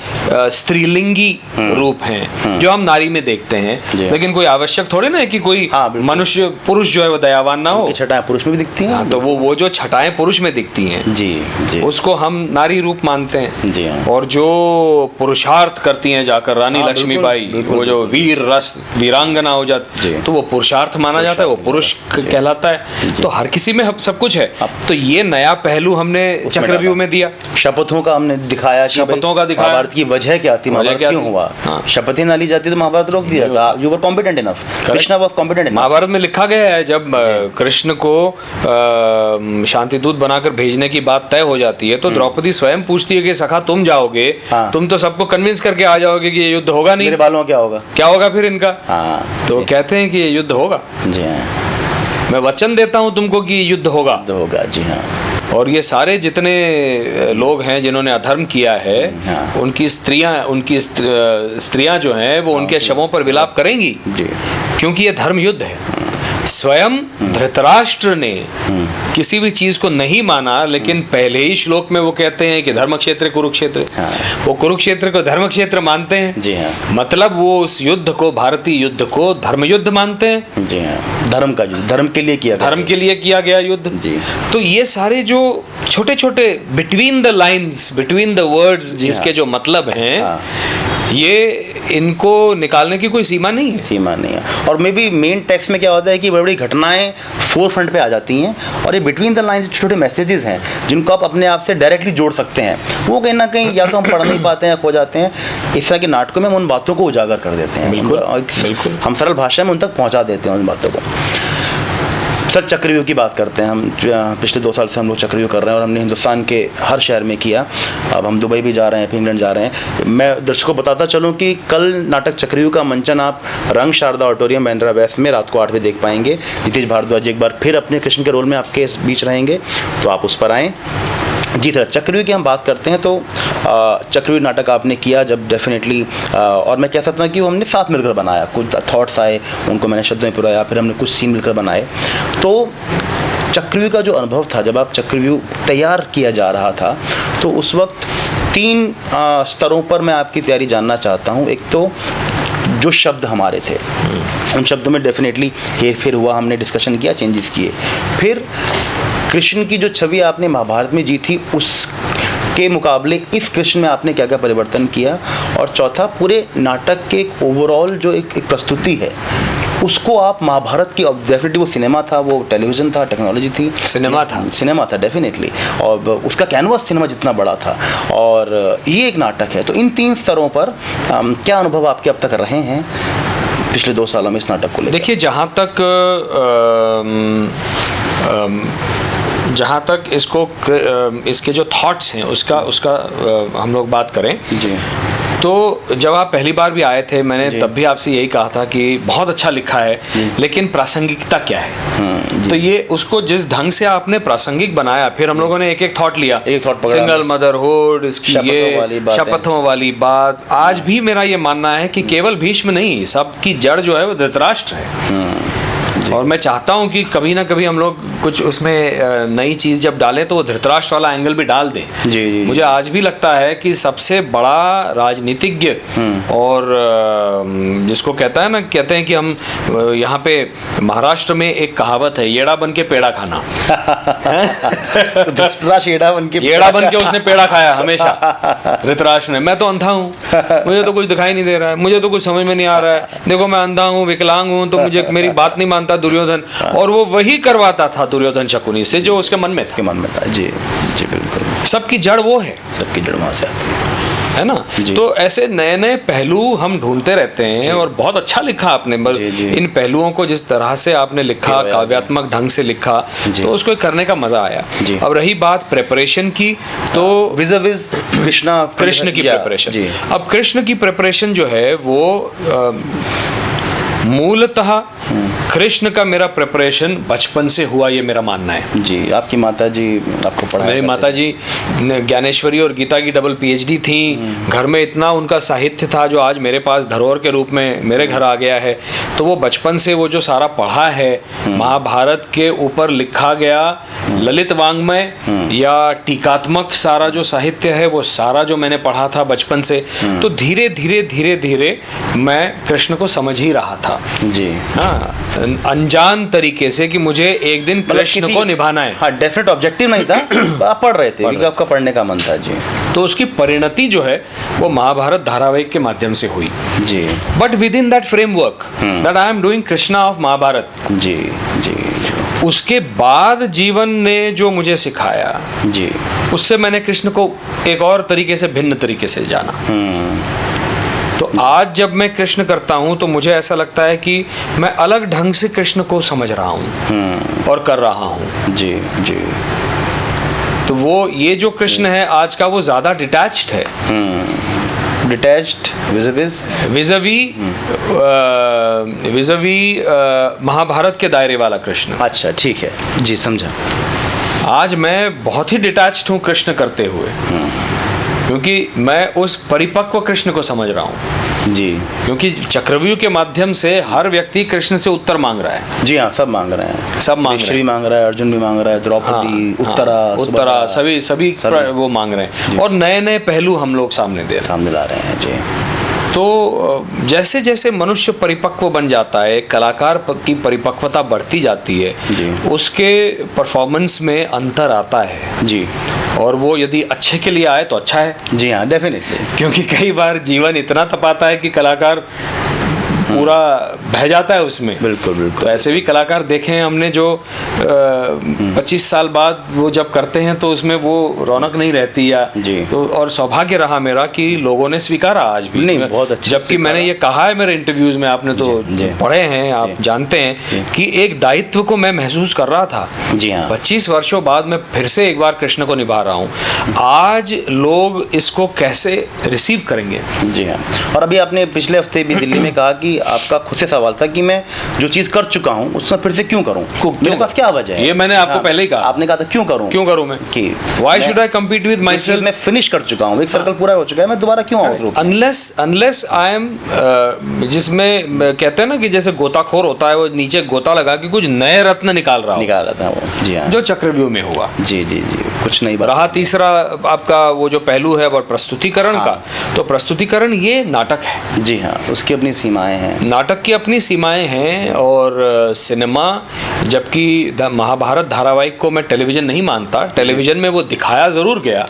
[SPEAKER 2] स्त्रीलिंगी रूप हैं जो हम नारी में देखते हैं। लेकिन कोई आवश्यक थोड़े ना है कि कोई मनुष्य पुरुष जो है वो दयावान ना हो।
[SPEAKER 1] छटाएं पुरुष में भी दिखती हैं।
[SPEAKER 2] तो वो जो छटाएं पुरुष में दिखती हैं,
[SPEAKER 1] जी जी,
[SPEAKER 2] उसको हम नारी रूप मानते हैं।
[SPEAKER 1] जी हाँ।
[SPEAKER 2] और जो पुरुषार्थ करती हैं जाकर रानी लक्ष्मीबाई, वो जो वीर रस वीरांगना हो जाती, तो वो पुरुषार्थ माना जाता है, वो पुरुष कहलाता है। तो हर किसी में सब कुछ है। तो ये नया पहलू हमने चक्रव्यूह में दिया।
[SPEAKER 1] शपथों का हमने दिखाया,
[SPEAKER 2] शपथों का दिखाया,
[SPEAKER 1] महाभारत की वजह क्या थी, महाभारत क्यों हुआ। शपथें ना ली जाती तो महाभारत रोक दिया था। You were competent enough, Krishna was competent enough.
[SPEAKER 2] Mahabharat में लिखा गया है, जब कृष्ण को शांति दूत बनाकर भेजने की बात तय हो जाती है, तो द्रौपदी स्वयं पूछती है कि सखा तुम जाओगे, तुम तो सबको कन्विंस करके आ जाओगे कि ये युद्ध होगा नहीं,
[SPEAKER 1] मेरे बालों क्या होगा
[SPEAKER 2] फिर इनका। तो कहते हैं कि ये युद्ध होगा,
[SPEAKER 1] जी हाँ,
[SPEAKER 2] मैं वचन देता हूं तुमको कि युद्ध होगा।
[SPEAKER 1] जी हाँ।
[SPEAKER 2] और ये सारे जितने लोग हैं जिन्होंने अधर्म किया है, उनकी स्त्रियां जो हैं वो उनके शवों पर विलाप करेंगी, क्योंकि ये धर्म युद्ध है। स्वयं धृतराष्ट्र ने किसी भी चीज को नहीं माना, लेकिन पहले ही श्लोक में वो कहते हैं कि धर्म क्षेत्र कुरुक्षेत्र, वो कुरुक्षेत्र को धर्म क्षेत्र मानते हैं।
[SPEAKER 1] जी हाँ।
[SPEAKER 2] मतलब वो उस युद्ध को, भारतीय युद्ध को धर्म युद्ध मानते हैं।
[SPEAKER 1] जी हाँ, धर्म का युद्ध, धर्म के लिए किया गया युद्ध। जी।
[SPEAKER 2] तो ये सारे जो छोटे छोटे between the lines, between the words, जिसके जो मतलब हैं, ये इनको निकालने की कोई सीमा नहीं है।
[SPEAKER 1] और मे बी मेन टेक्स्ट में क्या होता है कि बड़ी बड़ी घटनाएं फोर फ्रंट पे आ जाती हैं, और ये बिटवीन द लाइंस छोटे मैसेजेस हैं जिनको आप अपने आप से डायरेक्टली जोड़ सकते हैं। वो कहीं ना कहीं या तो हम पढ़ नहीं पाते हैं, खो जाते हैं। इस तरह के नाटकों में हम उन बातों को उजागर कर देते हैं।
[SPEAKER 2] बिल्कुल।
[SPEAKER 1] हम सरल भाषा में उन तक पहुंचा देते हैं उन बातों को। सर, चक्रव्यूह की बात करते हैं हम। पिछले 2 साल से हम लोग चक्रव्यूह कर रहे हैं, और हमने हिंदुस्तान के हर शहर में किया। अब हम दुबई भी जा रहे हैं, फिर इंग्लैंड जा रहे हैं। मैं दर्शकों को बताता चलूँ कि कल नाटक चक्रव्यूह का मंचन आप रंग शारदा ऑडिटोरियम बांद्रा वेस्ट में रात को 8 बजे देख पाएंगे। नीतीश भारद्वाज एक बार फिर अपने कृष्ण के रोल में आपके बीच रहेंगे, तो आप उस पर आएँ। जी सर, चक्रव्यूह की हम बात करते हैं तो चक्रव्यूह नाटक आपने किया जब, डेफिनेटली, और मैं कह सकता हूँ कि वो हमने साथ मिलकर बनाया। कुछ थॉट्स आए, उनको मैंने शब्दों में पुराया, फिर हमने कुछ सीन मिलकर बनाए। तो चक्रव्यूह का जो अनुभव था, जब आप चक्रव्यूह तैयार किया जा रहा था, तो उस वक्त 3 स्तरों पर मैं आपकी तैयारी जानना चाहता हूँ। एक तो जो शब्द हमारे थे, उन शब्दों में डेफिनेटली हेर फेर हुआ, हमने डिस्कशन किया, चेंजेस किए। फिर कृष्ण की जो छवि आपने महाभारत में जी थी, उसके मुकाबले इस कृष्ण में आपने क्या क्या परिवर्तन किया। और चौथा, पूरे नाटक के एक ओवरऑल जो एक प्रस्तुति है, उसको आप महाभारत की, डेफिनेटली वो सिनेमा था, वो टेलीविज़न था, टेक्नोलॉजी थी, सिनेमा था डेफिनेटली, और उसका कैनवास सिनेमा जितना बड़ा था, और ये एक नाटक है। तो इन 3 स्तरों पर क्या अनुभव आपके अब तक रहे हैं पिछले 2 सालों में इस नाटक को लेकर?
[SPEAKER 2] देखिए, जहाँ तक इसके जो थॉट्स हैं उसका हम लोग बात करें जी, तो जब आप पहली बार भी आए थे, मैंने तब भी आपसे यही कहा था कि बहुत अच्छा लिखा है, लेकिन प्रासंगिकता क्या है। तो ये उसको जिस ढंग से आपने प्रासंगिक बनाया, फिर हम लोगों ने एक थॉट लिया, सिंगल मदरहुड, इसकी ये शपथों वाली बात। आज भी मेरा ये मानना है कि केवल भीष्म नहीं, सबकी जड़ जो है वो धृतराष्ट्र है। और मैं चाहता हूं कि कभी ना कभी हम लोग कुछ उसमें नई चीज़ जब डालें तो वो धृतराष्ट्र वाला एंगल भी डाल दें। जी। मुझे आज भी लगता है कि सबसे बड़ा राजनीतिज्ञ और जिसको कहते हैं कि हम यहाँ पे महाराष्ट्र में एक कहावत है, येड़ा बन के पेड़ा खाना।
[SPEAKER 1] तो धृतराष्ट्र येड़ा
[SPEAKER 2] बन के उसने पेड़ा खाया हमेशा, धृतराष्ट्र ने। मैं तो अंधा हूँ, मुझे तो कुछ दिखाई नहीं दे रहा है, मुझे तो कुछ समझ में नहीं आ रहा है, देखो मैं अंधा हूँ, विकलांग हूँ, तो मुझे मेरी बात नहीं मानता दुर्योधन। और वो वही करवाता था दुर्योधन शकुनी से जो उसके मन में था।
[SPEAKER 1] जी जी, बिल्कुल।
[SPEAKER 2] सबकी जड़ वो है,
[SPEAKER 1] सबकी जड़ वहाँ से आती है।
[SPEAKER 2] है ना।
[SPEAKER 1] जी।
[SPEAKER 2] तो ऐसे नए नए पहलू हम ढूंढते रहते हैं और बहुत अच्छा लिखा आपने।
[SPEAKER 1] जी, जी।
[SPEAKER 2] इन पहलुओं को जिस तरह से आपने लिखा, काव्यात्मक ढंग से लिखा,
[SPEAKER 1] जी।
[SPEAKER 2] तो उसको करने का मजा आया।
[SPEAKER 1] जी।
[SPEAKER 2] अब रही बात प्रेपरेशन की, तो
[SPEAKER 1] विज़
[SPEAKER 2] कृष्ण की प्रिपरेशन।
[SPEAKER 1] जी।
[SPEAKER 2] अब कृष्ण की प्रिपरेशन जो है वो मूलतः कृष्ण का मेरा प्रिपरेशन बचपन से हुआ, ये मेरा मानना है।
[SPEAKER 1] जी, आपकी माता जी आपको पढ़ाया
[SPEAKER 2] मेरी
[SPEAKER 1] करते
[SPEAKER 2] माता जी ज्ञानेश्वरी और गीता की डबल पीएचडी थी। घर में इतना उनका साहित्य था जो आज मेरे पास धरोहर के रूप में मेरे घर आ गया है। तो वो बचपन से वो जो सारा पढ़ा है, महाभारत के ऊपर लिखा गया ललित वाङ्मय या टीकात्मक सारा जो साहित्य है, वो सारा जो मैंने पढ़ा था बचपन से, तो धीरे धीरे धीरे धीरे मैं कृष्ण को समझ ही रहा था।
[SPEAKER 1] जी।
[SPEAKER 2] हाँ, अनजान तरीके से कि मुझे एक दिन कृष्ण को निभाना है।
[SPEAKER 1] हाँ, डेफिनेट ऑब्जेक्टिव नहीं था, आप पढ़ रहे थे क्योंकि आपका पढ़ने का मन था। जी।
[SPEAKER 2] तो उसकी परिणति जो है वो महाभारत धारावाहिक के माध्यम से हुई।
[SPEAKER 1] जी।
[SPEAKER 2] But within that framework that I am doing Krishna of Mahabharata,
[SPEAKER 1] जी। जी।
[SPEAKER 2] उसके बाद जीवन ने जो मुझे सिखाया,
[SPEAKER 1] जी।
[SPEAKER 2] उससे मैंने कृष्ण को एक और तरीके से, भिन्न तरीके से जाना। तो आज जब मैं कृष्ण करता हूं तो मुझे ऐसा लगता है कि मैं अलग ढंग से कृष्ण को समझ रहा हूं और कर रहा हूं।
[SPEAKER 1] जी। जी।
[SPEAKER 2] तो वो ये जो कृष्ण है आज का, वो ज्यादा डिटैच्ड है।
[SPEAKER 1] डिटैच्ड
[SPEAKER 2] विज़वी महाभारत के दायरे वाला कृष्ण।
[SPEAKER 1] अच्छा, ठीक है जी, समझा।
[SPEAKER 2] आज मैं बहुत ही डिटैच्ड हूँ कृष्ण करते हुए, क्योंकि मैं उस परिपक्व कृष्ण को समझ रहा हूँ।
[SPEAKER 1] जी।
[SPEAKER 2] क्योंकि चक्रव्यूह के माध्यम से हर व्यक्ति कृष्ण से उत्तर मांग रहा है।
[SPEAKER 1] जी हाँ, सब मांग रहे हैं,
[SPEAKER 2] सब मांग रहे हैं।
[SPEAKER 1] भी मांग रहा है, अर्जुन भी मांग रहा है, द्रौपदी, उत्तरा,
[SPEAKER 2] सभी वो मांग रहे हैं और नए नए पहलू हम लोग सामने
[SPEAKER 1] ला रहे हैं। जी।
[SPEAKER 2] तो जैसे जैसे मनुष्य परिपक्व बन जाता है, कलाकार की परिपक्वता बढ़ती जाती है, उसके परफॉर्मेंस में अंतर आता है।
[SPEAKER 1] जी।
[SPEAKER 2] और वो यदि अच्छे के लिए आए तो अच्छा है।
[SPEAKER 1] जी हाँ, डेफिनेटली।
[SPEAKER 2] क्योंकि कई बार जीवन इतना तपाता है कि कलाकार पूरा बह जाता है उसमें।
[SPEAKER 1] बिल्कुल बिल्कुल।
[SPEAKER 2] तो ऐसे भी कलाकार देखे हैं हमने जो 25 साल बाद वो जब करते हैं तो उसमें वो रौनक नहीं रहती। या
[SPEAKER 1] जी।
[SPEAKER 2] तो और सौभाग्य रहा मेरा कि लोगों ने स्वीकारा आज भी।
[SPEAKER 1] नहीं, बहुत अच्छी।
[SPEAKER 2] जबकि मैंने ये कहा है मेरे इंटरव्यूज में, आपने तो पढ़े हैं, आप जानते हैं कि एक दायित्व को मैं महसूस कर रहा था।
[SPEAKER 1] जी हाँ।
[SPEAKER 2] 25 वर्षों बाद मैं फिर से एक बार कृष्ण को निभा रहा हूँ। आज लोग इसको कैसे रिसीव करेंगे?
[SPEAKER 1] जी हाँ। और अभी आपने पिछले हफ्ते भी दिल्ली में कहा कि आपका खुद से सवाल था कि मैं जो चीज कर चुका हूँ उसमें फिर से क्यों करूँ, मेरे पास क्या वजह है।
[SPEAKER 2] ये मैंने आपको पहले ही कहा।
[SPEAKER 1] आपने कहा था क्यों करूँ
[SPEAKER 2] मैं
[SPEAKER 1] कि
[SPEAKER 2] why should I compete with my self.
[SPEAKER 1] मैं फिनिश कर चुका हूँ, एक सर्कल पूरा हो चुका है, मैं दोबारा क्यों आऊँ?
[SPEAKER 2] अनलेस आई एम, जिसमें कहते हैं ना कि जैसे गोताखोर होता है, वो नीचे गोता लगा के कुछ नए रत्न निकाल रहा
[SPEAKER 1] था वो। जी हाँ।
[SPEAKER 2] जो चक्रव्यूह में हुआ।
[SPEAKER 1] जी जी जी, कुछ नहीं
[SPEAKER 2] रहा। तीसरा आपका वो जो पहलू है वो प्रस्तुतिकरण का, तो प्रस्तुतिकरण ये नाटक है।
[SPEAKER 1] जी हाँ, उसकी अपनी सीमाएं हैं,
[SPEAKER 2] नाटक की अपनी सीमाएं हैं। और सिनेमा, जबकि महाभारत धारावाहिक को मैं टेलीविजन नहीं मानता, टेलीविजन में वो दिखाया जरूर गया,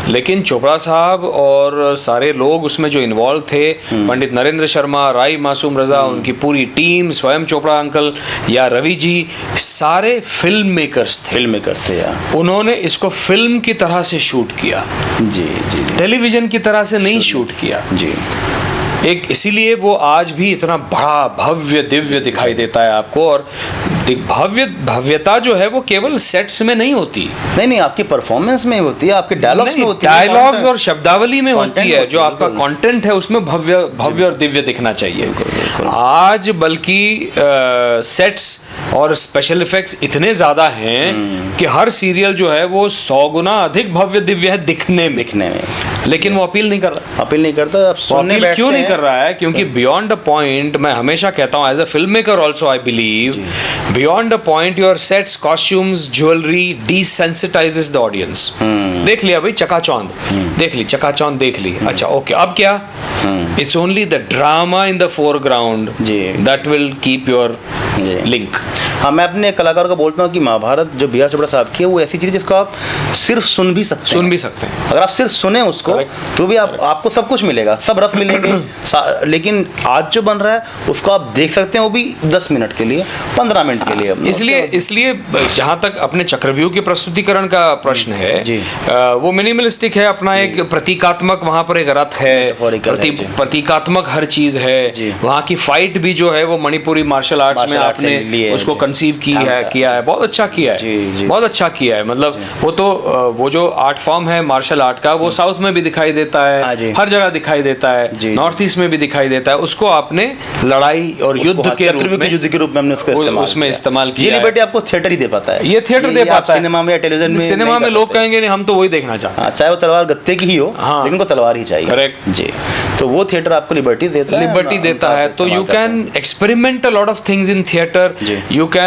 [SPEAKER 2] लेकिन चोपड़ा साहब और सारे लोग उसमें जो इन्वॉल्व थे, पंडित नरेंद्र शर्मा, राई मासूम रजा, उनकी पूरी टीम, स्वयं चोपड़ा अंकल या रवि जी, सारे फिल्म मेकर्स थे। उन्होंने इसको फिल्म की तरह से शूट किया। जी जी। टेलीविजन की तरह से नहीं शूट किया। जी। एक इसीलिए वो आज भी इतना बड़ा भव्य दिव्य दिखाई देता है आपको। और भव्यता जो है वो केवल सेट्स में नहीं होती,
[SPEAKER 1] नहीं, आपकी परफॉर्मेंस में होती है, आपके डायलॉग्स में होती है,
[SPEAKER 2] डायलॉग्स और शब्दावली में होती है। जो आपका कंटेंट है उसमें भव्य और दिव्य दिखना चाहिए। आज बल्कि सेट्स और स्पेशल इफेक्ट्स इतने ज्यादा हैं कि हर सीरियल जो है वो 100 गुना अधिक भव्य दिव्य है दिखने में, लेकिन वो अपील नहीं करता। अपील क्यों नहीं कर रहा है? क्योंकि बियॉन्ड अ पॉइंट, मैं हमेशा कहता हूँ as a film maker also I believe, beyond a point your sets, costumes, jewellery desensitizes the audience। देख लिया भाई चकाचौंध, देख ली चकाचौंध, देख ली, अच्छा ओके, अब क्या? It's only the drama in the foreground
[SPEAKER 1] जी।
[SPEAKER 2] दैट विल कीप योर
[SPEAKER 1] जी।
[SPEAKER 2] लिंक।
[SPEAKER 1] हाँ, मैं अपने कलाकारों को बोलता हूँ कि महाभारत जो बी आर चोपड़ा साहब की है, वो ऐसी चीज़ है जिसको आप सिर्फ सुन भी सकते हैं। अगर आप सिर्फ सुने उसको तो भी आपको सब कुछ मिलेगा, सब रस मिलेंगे। लेकिन आज जो बन रहा है उसको आप देख सकते हैं, वो भी 10 मिनट के लिए, 15 मिनट के लिए।
[SPEAKER 2] इसलिए जहाँ तक अपने चक्रव्यूह के प्रस्तुतिकरण का प्रश्न है, वो मिनिमलिस्टिक है, अपना एक प्रतीकात्मक, वहाँ पर एक रथ है, प्रतीकात्मक हर चीज है। वहाँ की फाइट भी जो है वो मणिपुरी मार्शल आर्ट्स में आपने उसको कंसीव किया है, बहुत अच्छा किया है, बहुत अच्छा किया है। मतलब वो जो आर्ट फॉर्म है मार्शल आर्ट का, वो साउथ में भी दिखाई देता है, हर जगह दिखाई देता है, नॉर्थ ईस्ट में भी दिखाई देता है। उसको आपने लड़ाई और युद्ध के रूप में हमने उसमें इस्तेमाल किया।
[SPEAKER 1] लिबर्टी आपको थिएटर ही दे पाता है,
[SPEAKER 2] ये थिएटर दे पाता है।
[SPEAKER 1] सिनेमा में या टेलीविजन में,
[SPEAKER 2] सिनेमा में लोग कहेंगे नहीं, हम तो वही देखना चाहते हैं,
[SPEAKER 1] चाहे वो तलवार गत्ते की ही हो, लेकिन को तलवार ही चाहिए।
[SPEAKER 2] करेक्ट
[SPEAKER 1] जी। तो वो थिएटर आपको लिबर्टी देता है,
[SPEAKER 2] तो you can experiment a lot of things in theatre. You can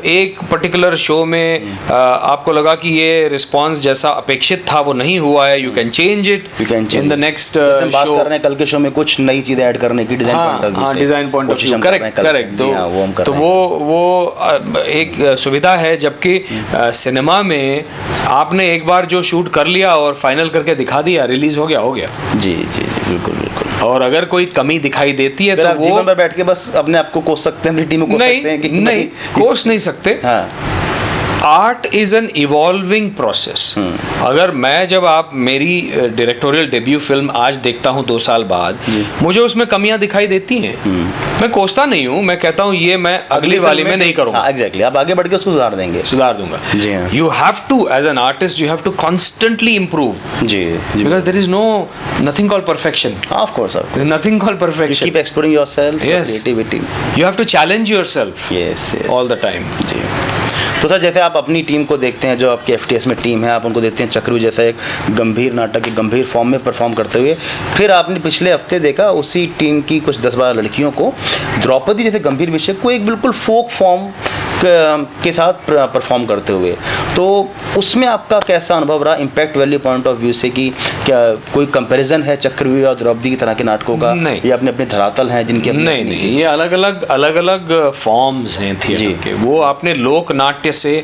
[SPEAKER 2] एक पर्टिकुलर शो में आपको लगा कि ये रिस्पॉन्स जैसा अपेक्षित था वो नहीं हुआ है, you can change it in the next show.
[SPEAKER 1] बात कर रहे हैं कल के शो में कुछ नई चीजें ऐड करने की, design
[SPEAKER 2] point of view. Correct. तो वो एक सुविधा है, जबकि सिनेमा में आपने एक बार जो शूट कर लिया और फाइनल करके दिखा दिया, रिलीज हो गया।
[SPEAKER 1] जी, बिल्कुल।
[SPEAKER 2] और अगर कोई कमी दिखाई देती है तो
[SPEAKER 1] वो जीवन पर बैठ के बस अपने आप को कोस सकते हैं, अपनी टीम को कोस सकते हैं कि
[SPEAKER 2] नहीं, कोस नहीं सकते। Art is an evolving process. अगर जब आप मेरी डायरेक्टोरियल डेब्यू फिल्म आज देखता हूँ 2 साल बाद, मुझे उसमें कमियां दिखाई देती हैं, मैं कोसता नहीं हूँ, मैं कहता हूँ ये मैं अगली वाली में नहीं करूँगा।
[SPEAKER 1] एग्जैक्टली, आप आगे बढ़ के उसको सुधार दूंगा।
[SPEAKER 2] You have to, as an artist, you have to constantly improve. Because there is nothing called perfection.
[SPEAKER 1] Of course.
[SPEAKER 2] There's nothing called perfection.
[SPEAKER 1] You keep exploring yourself, creativity.
[SPEAKER 2] You have to challenge yourself.
[SPEAKER 1] Yes.
[SPEAKER 2] All the time.
[SPEAKER 1] जी। तो sir, जैसे आप अपनी team को देखते हैं, जो आपके FTS में टीम है, आप उनको देखते हैं चक्रव्यूह जैसा एक गंभीर नाटक, एक गंभीर फॉर्म में परफॉर्म करते हुए, फिर आपने पिछले हफ्ते देखा उसी टीम की कुछ 10-12 लड़कियों को द्रौपदी जैसे गंभीर विषय को एक बिल्कुल फोक फॉर्म के साथ परफॉर्म करते हुए, तो उसमें आपका कैसा अनुभव रहा, impact value point of view से, कि क्या कोई कंपैरिजन है चक्रव्यूह और द्रौपदी की तरह के नाटकों का?
[SPEAKER 2] नहीं,
[SPEAKER 1] ये अपने धरातल हैं जिनके
[SPEAKER 2] नहीं, ये अलग अलग फॉर्म्स हैं थिएटर के। वो आपने लोक नाट्य से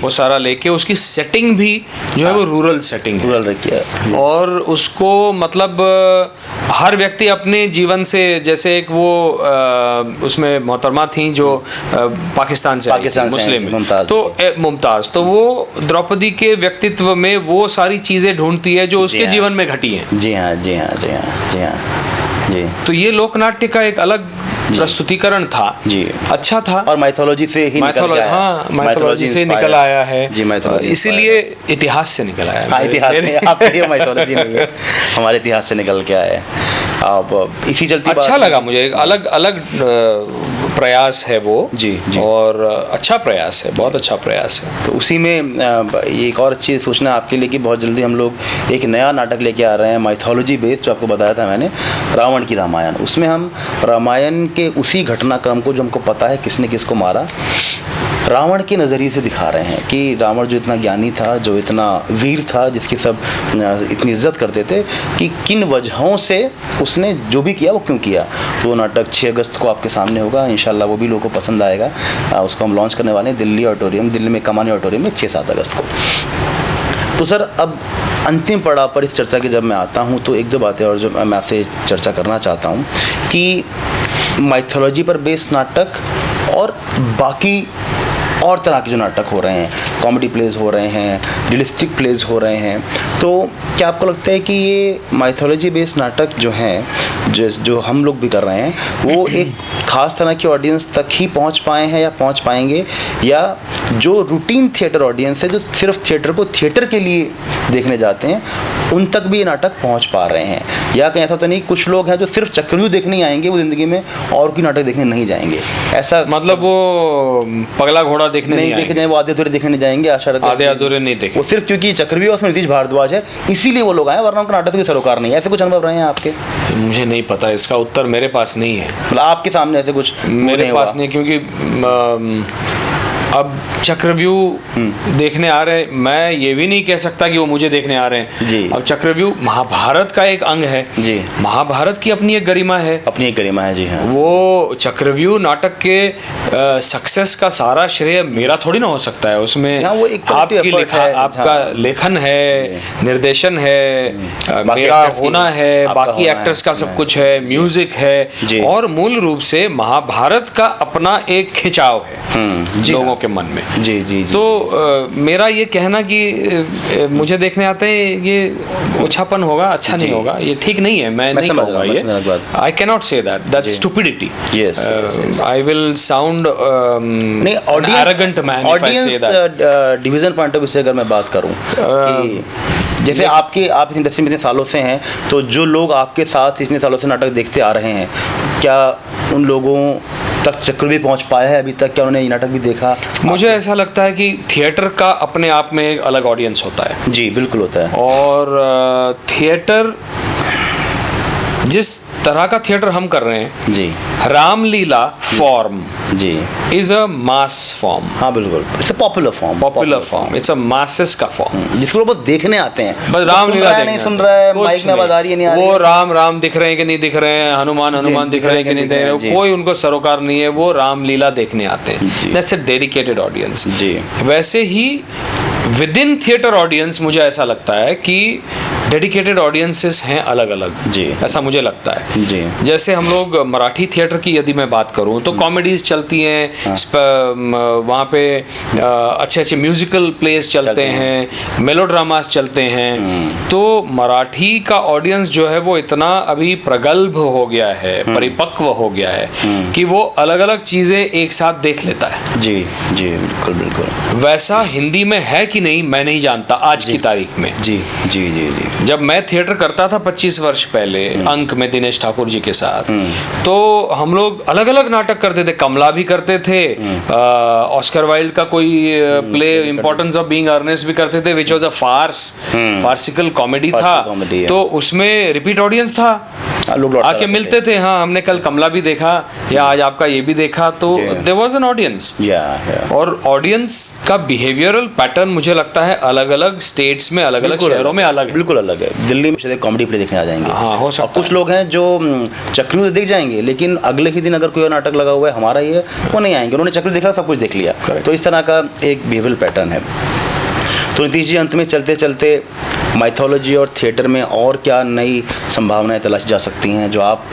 [SPEAKER 2] वो सारा लेके, उसकी सेटिंग भी जो है वो रूरल सेटिंग है,
[SPEAKER 1] रूरल रखी है,
[SPEAKER 2] और उसको मतलब हर व्यक्ति अपने जीवन से, जैसे एक वो उसमें मोहतरमा थी जो पाकिस्तान से मुस्लिम, मुमताज, तो वो द्रौपदी के व्यक्तित्व में वो सारी चीजें ढूंढती है जो उसके जीवन में घटी हैं।
[SPEAKER 1] जी हाँ।
[SPEAKER 2] तो ये लोकनाट्य का एक अलग प्रस्तुतिकरण था,
[SPEAKER 1] जी,
[SPEAKER 2] अच्छा था,
[SPEAKER 1] और माइथोलॉजी से ही
[SPEAKER 2] माइथोलॉजी से निकल आया है
[SPEAKER 1] जी,
[SPEAKER 2] इसीलिए इतिहास से निकल आया है।
[SPEAKER 1] इतिहास से, माइथोलॉजी नहीं है, हमारे इतिहास से निकल के आया है। अब इसी चलती
[SPEAKER 2] अच्छा लगा मुझे, अलग प्रयास है वो, जी, और अच्छा प्रयास है, बहुत अच्छा प्रयास है।
[SPEAKER 1] तो उसी में एक और अच्छी सूचना आपके लिए कि बहुत जल्दी हम लोग एक नया नाटक लेके आ रहे हैं, माइथोलॉजी बेस्ड, जो आपको बताया था मैंने, रावण की रामायण। उसमें हम रामायण के उसी घटनाक्रम को, जो हमको पता है किसने किसको मारा, रावण के नज़रिए से दिखा रहे हैं कि रावण जो इतना ज्ञानी था, जो इतना वीर था, जिसकी सब इतनी इज्जत करते थे, कि किन वजहों से उसने जो भी किया वो क्यों किया। तो वो नाटक 6 अगस्त को आपके सामने होगा, इंशाल्लाह वो भी लोगों को पसंद आएगा। उसको हम लॉन्च करने वाले हैं दिल्ली में कमानी ऑडिटोरियम में 6-7 अगस्त को। तो सर, अब अंतिम पड़ाव पर इस चर्चा की जब मैं आता हूँ, तो 1-2 बातें और जो मैं आपसे चर्चा करना चाहता हूँ कि माइथोलॉजी पर बेस्ड नाटक और बाकी और तरह के जो नाटक हो रहे हैं, कॉमेडी प्लेज हो रहे हैं, रियलिस्टिक प्लेज हो रहे हैं, तो क्या आपको लगता है कि ये माइथोलॉजी बेस्ड नाटक जो हैं, जो हम लोग भी कर रहे हैं, वो एक ख़ास तरह की ऑडियंस तक ही पहुंच पाए हैं या पहुंच पाएंगे, या जो रूटीन थिएटर ऑडियंस है, जो सिर्फ थिएटर को थिएटर के लिए देखने जाते हैं, उन तक भी ये नाटक पहुंच पा रहे हैं? या कहीं ऐसा तो नहीं, कुछ लोग हैं जो सिर्फ चक्रव्यूह देखने आएंगे, वो ज़िंदगी में और कोई नाटक देखने नहीं जाएंगे, ऐसा?
[SPEAKER 2] मतलब वो पगला घोड़ा देखने नहीं
[SPEAKER 1] जाएंगे, वो आधे अधूरे देखने नहीं जाएंगे,
[SPEAKER 2] आधे अधूरे नहीं देखेंगे,
[SPEAKER 1] वो सिर्फ क्योंकि चक्रव्यूह उसमें नीतीश भारद्वाज है इसीलिए वो लोग आए, वरना उनका नाटक की सरोकार नहीं है। ऐसे कुछ अनुभव रहे हैं आपके?
[SPEAKER 2] मुझे नहीं पता, इसका उत्तर मेरे पास नहीं है।
[SPEAKER 1] मतलब आपके सामने ऐसे कुछ
[SPEAKER 2] मेरे पास नहीं, क्योंकि अब चक्रव्यूह देखने आ रहे हैं, मैं ये भी नहीं कह सकता कि वो मुझे देखने आ रहे हैं
[SPEAKER 1] जी।
[SPEAKER 2] अब चक्रव्यूह महाभारत का एक अंग है
[SPEAKER 1] जी।
[SPEAKER 2] महाभारत की अपनी एक गरिमा है,
[SPEAKER 1] अपनी एक गरिमा है। जी हाँ।
[SPEAKER 2] वो चक्रव्यूह नाटक के सक्सेस का सारा श्रेय मेरा थोड़ी ना हो सकता है। उसमें
[SPEAKER 1] हाँ, वो एक
[SPEAKER 2] आपकी
[SPEAKER 1] effort है।
[SPEAKER 2] आपका
[SPEAKER 1] हाँ।
[SPEAKER 2] लेखन है, निर्देशन है,
[SPEAKER 1] बाकी
[SPEAKER 2] मेरा
[SPEAKER 1] actors की-
[SPEAKER 2] होना है,
[SPEAKER 1] आपका
[SPEAKER 2] बाकी
[SPEAKER 1] होना
[SPEAKER 2] एक्टर्स
[SPEAKER 1] है।
[SPEAKER 2] का सब कुछ है, म्यूजिक
[SPEAKER 1] जी।
[SPEAKER 2] है, और मूल रूप से महाभारत का अपना एक खिंचाव है
[SPEAKER 1] जी
[SPEAKER 2] लोगों
[SPEAKER 1] हाँ।
[SPEAKER 2] के मन में।
[SPEAKER 1] जी जी जी।
[SPEAKER 2] तो मेरा ये कहना कि मुझे देखने आते हैं ये ओछापन होगा, अच्छा नहीं होगा, ये ठीक नहीं है। मैं नहीं
[SPEAKER 1] समझ रहा
[SPEAKER 2] कहूँगा
[SPEAKER 1] हूँ, मैं समझ रहा हूँ
[SPEAKER 2] ये।
[SPEAKER 1] बात।
[SPEAKER 2] I can not say that stupidity.
[SPEAKER 1] Yes, yes, yes.
[SPEAKER 2] I will sound
[SPEAKER 1] नहीं,
[SPEAKER 2] arrogant man if I say that.
[SPEAKER 1] Division point of view से अगर मैं बात करूं कि जैसे आप इस इंडस्ट्री में इतने सालों से हैं, तो जो लोग आपके साथ इतने सालों से नाटक देखते आ रहे हैं, क्या उन लोगों तक चक्रव्यूह पहुंच पाया है अभी तक? क्या उन्होंने ये नाटक भी देखा?
[SPEAKER 2] मुझे ऐसा लगता है कि थिएटर का अपने आप में एक अलग ऑडियंस होता है,
[SPEAKER 1] जी बिल्कुल होता है।
[SPEAKER 2] और थिएटर जिस तरह का थिएटर हम कर रहे हैं,
[SPEAKER 1] जी
[SPEAKER 2] रामलीला फॉर्म
[SPEAKER 1] जी
[SPEAKER 2] इज अ मास फॉर्म,
[SPEAKER 1] हाँ बिल्कुल, it's a popular form,
[SPEAKER 2] it's a masses का फॉर्म।
[SPEAKER 1] जिसको लोग देखने आते हैं,
[SPEAKER 2] बस रामलीला
[SPEAKER 1] नहीं सुन रहा है,
[SPEAKER 2] कुछ
[SPEAKER 1] माइक में आवाज आ रही है नहीं आ रही
[SPEAKER 2] वो
[SPEAKER 1] है।
[SPEAKER 2] राम दिख रहे हैं कि नहीं दिख रहे हैं, हनुमान दिख रहे हैं कि नहीं दिख रहे हैं,
[SPEAKER 1] जी।
[SPEAKER 2] कोई उनको सरोकार नहीं है, वो रामलीला देखने आते
[SPEAKER 1] जी।
[SPEAKER 2] हैं। That's a dedicated audience.
[SPEAKER 1] जी।
[SPEAKER 2] वैसे ही विद इन थिएटर ऑडियंस मुझे ऐसा लगता है कि डेडिकेटेड ऑडियंसेस हैं अलग अलग।
[SPEAKER 1] जी।
[SPEAKER 2] ऐसा मुझे लगता है।
[SPEAKER 1] जी।
[SPEAKER 2] जैसे हम लोग मराठी थिएटर की यदि मैं बात करूं तो कॉमेडीज चलती हैं, वहाँ पे अच्छे अच्छे म्यूजिकल प्लेस चलते हैं, मेलोड्रामास चलते हैं। तो मराठी का ऑडियंस जो है वो इतना अभी प्रगल्भ हो गया है, परिपक्व हो गया है कि वो अलग अलग चीज़ें एक साथ देख लेता है।
[SPEAKER 1] जी जी बिल्कुल बिल्कुल।
[SPEAKER 2] वैसा हिंदी में है कि नहीं मैं नहीं जानता आज की तारीख में।
[SPEAKER 1] जी जी जी जी।
[SPEAKER 2] जब मैं थिएटर करता था 25 वर्ष पहले अंक में दिनेश ठाकुर जी के साथ, तो हम लोग अलग अलग नाटक करते थे। कमला भी करते थे, ऑस्कर वाइल्ड का कोई play Importance of Being Earnest भी करते थे, which was a farcical comedy था।
[SPEAKER 1] comedy है।
[SPEAKER 2] तो उसमें रिपीट ऑडियंस था,
[SPEAKER 1] लोग लौट
[SPEAKER 2] आके
[SPEAKER 1] जाते
[SPEAKER 2] मिलते थे, हाँ हमने कल कमला भी देखा या आज आपका ये भी देखा, तो देयर वाज एन ऑडियंस।
[SPEAKER 1] या
[SPEAKER 2] और ऑडियंस का बिहेवियरल पैटर्न मुझे लगता है अलग अलग स्टेट्स में, अलग अलग शहरों में अलग है।
[SPEAKER 1] बिल्कुल अलग है। दिल्ली में शायद कॉमेडी प्ले देखने आ जाएंगे,
[SPEAKER 2] हाँ, हो सकता
[SPEAKER 1] और कुछ लोग हैं जो चक्रव्यूह देख जाएंगे, लेकिन अगले ही दिन अगर कोई और नाटक लगा हुआ है हमारा ही है, वो नहीं आएंगे। उन्होंने चक्रव्यूह देखा, सब कुछ देख लिया। तो इस तरह का एक बिहेवियरल पैटर्न है। तो नीतीश जी, अंत में चलते चलते माइथोलॉजी और थिएटर में और क्या नई संभावनाएं तलाशी जा सकती हैं, जो आप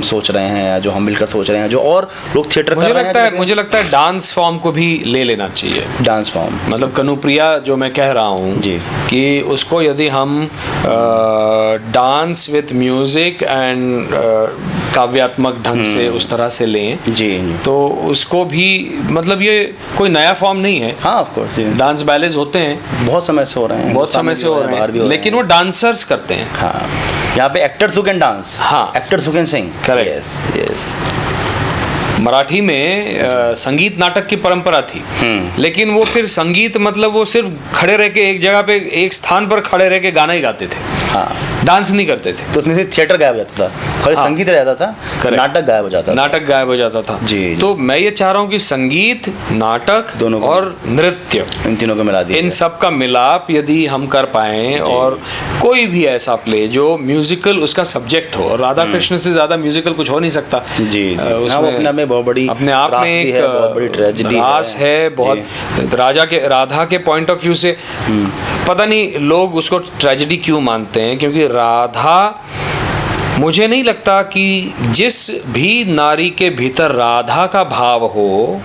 [SPEAKER 1] सोच रहे हैं या जो हम मिलकर सोच रहे हैं, जो और लोग थिएटर कर रहे हैं?
[SPEAKER 2] मुझे लगता है डांस फॉर्म को भी ले लेना चाहिए।
[SPEAKER 1] डांस फॉर्म
[SPEAKER 2] मतलब कनुप्रिया जो मैं कह रहा हूँ
[SPEAKER 1] जी,
[SPEAKER 2] कि उसको यदि हम डांस विथ म्यूजिक एंड काव्यात्मक ढंग से उस तरह से लें,
[SPEAKER 1] जी,
[SPEAKER 2] तो उसको भी, मतलब ये कोई नया फॉर्म नहीं है।
[SPEAKER 1] हाँ ऑफ कोर्स,
[SPEAKER 2] डांस बैलेज होते हैं,
[SPEAKER 1] बहुत समय से हो रहे हैं,
[SPEAKER 2] बहुत समय से हो रहे हैं, लेकिन वो डांसर्स करते हैं।
[SPEAKER 1] हाँ, यहाँ पे एक्टर्स हु कैन डांस,
[SPEAKER 2] हाँ,
[SPEAKER 1] actors who can sing.
[SPEAKER 2] Correct.
[SPEAKER 1] Yes yes.
[SPEAKER 2] Marathi में संगीत नाटक की परंपरा थी, लेकिन वो फिर संगीत मतलब वो सिर्फ खड़े रह के एक जगह पे एक स्थान पर खड़े रह के गाना ही गाते थे,
[SPEAKER 1] हाँ,
[SPEAKER 2] डांस नहीं करते थे।
[SPEAKER 1] तो उसमें से थिएटर गायब हो जाता था, खाली
[SPEAKER 2] हाँ,
[SPEAKER 1] संगीत रह जाता था, नाटक गायब हो जाता था।
[SPEAKER 2] नाटक गायब हो जाता था।
[SPEAKER 1] जी।
[SPEAKER 2] तो मैं ये चाह रहा हूँ कि संगीत, नाटक
[SPEAKER 1] दोनों
[SPEAKER 2] और नृत्य,
[SPEAKER 1] इन तीनों को मिला दिया,
[SPEAKER 2] इन सब का मिलाप यदि हम कर पाएं, और कोई भी ऐसा प्ले जो म्यूजिकल उसका सब्जेक्ट हो, और राधा कृष्ण से ज्यादा म्यूजिकल कुछ हो नहीं सकता।
[SPEAKER 1] जी जी।
[SPEAKER 2] उसमें
[SPEAKER 1] हाँ, अपने बहुत बड़ी,
[SPEAKER 2] अपने आप में एक
[SPEAKER 1] बहुत बड़ी ट्रेजेडी
[SPEAKER 2] रास है, बहुत राधा के पॉइंट ऑफ व्यू से पता नहीं लोग उसको ट्रेजेडी क्यों मानते हैं, क्योंकि राधा, मुझे नहीं लगता कि जिस भी नारी के भीतर राधा का भाव हो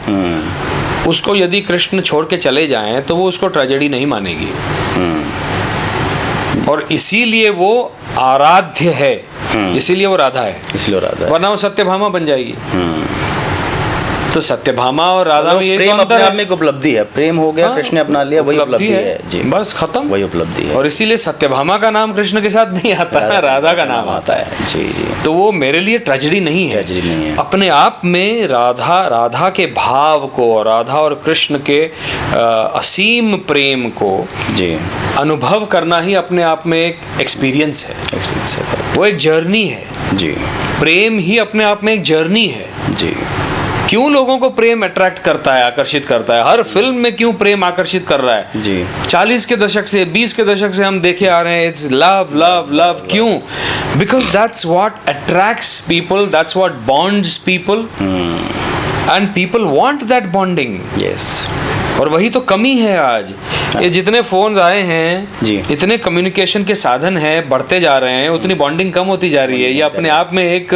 [SPEAKER 2] उसको यदि कृष्ण छोड़ के चले जाएं तो वो उसको ट्रेजेडी नहीं मानेगी, और इसीलिए वो आराध्य है, इसीलिए वो राधा है,
[SPEAKER 1] इसलिए राधा है।
[SPEAKER 2] वरना वो सत्यभामा बन जाएगी। तो सत्यभामा और राधा में ये
[SPEAKER 1] प्रेम
[SPEAKER 2] तो
[SPEAKER 1] अपने
[SPEAKER 2] अंतर
[SPEAKER 1] आप
[SPEAKER 2] है।
[SPEAKER 1] में एक उपलब्धि है, प्रेम हो गया,
[SPEAKER 2] हाँ,
[SPEAKER 1] कृष्ण ने अपना लिया, वही उपलब्धि है जी,
[SPEAKER 2] बस खत्म,
[SPEAKER 1] वही उपलब्धि है।
[SPEAKER 2] और इसीलिए सत्यभामा का नाम कृष्ण के साथ नहीं आता है, राधा का नाम आता है।
[SPEAKER 1] जी जी।
[SPEAKER 2] तो वो मेरे लिए ट्रेजेडी नहीं है,
[SPEAKER 1] ट्रेजेडी नहीं है।
[SPEAKER 2] अपने आप में राधा के भाव को, राधा और कृष्ण के असीम प्रेम को
[SPEAKER 1] जी
[SPEAKER 2] अनुभव करना ही अपने आप में एक एक्सपीरियंस है,
[SPEAKER 1] एक्सपीरियंस है,
[SPEAKER 2] वो एक जर्नी है।
[SPEAKER 1] जी
[SPEAKER 2] प्रेम ही अपने आप में एक जर्नी है।
[SPEAKER 1] जी।
[SPEAKER 2] क्यों लोगों को प्रेम अट्रैक्ट करता है, आकर्षित करता है? हर फिल्म में क्यों प्रेम आकर्षित कर रहा है?
[SPEAKER 1] जी
[SPEAKER 2] 40 के दशक से 20 के दशक से हम देखे आ रहे हैं, इट्स लव लव लव। क्यों? Because that's what attracts people, that's what bonds people, and people want that bonding.
[SPEAKER 1] Yes
[SPEAKER 2] और वही तो कमी है आज। ये जितने फोन्स आए हैं
[SPEAKER 1] जी।
[SPEAKER 2] इतने कम्युनिकेशन के साधन हैं, बढ़ते जा रहे हैं, उतनी बॉन्डिंग कम होती जा रही है। ये अपने आप में एक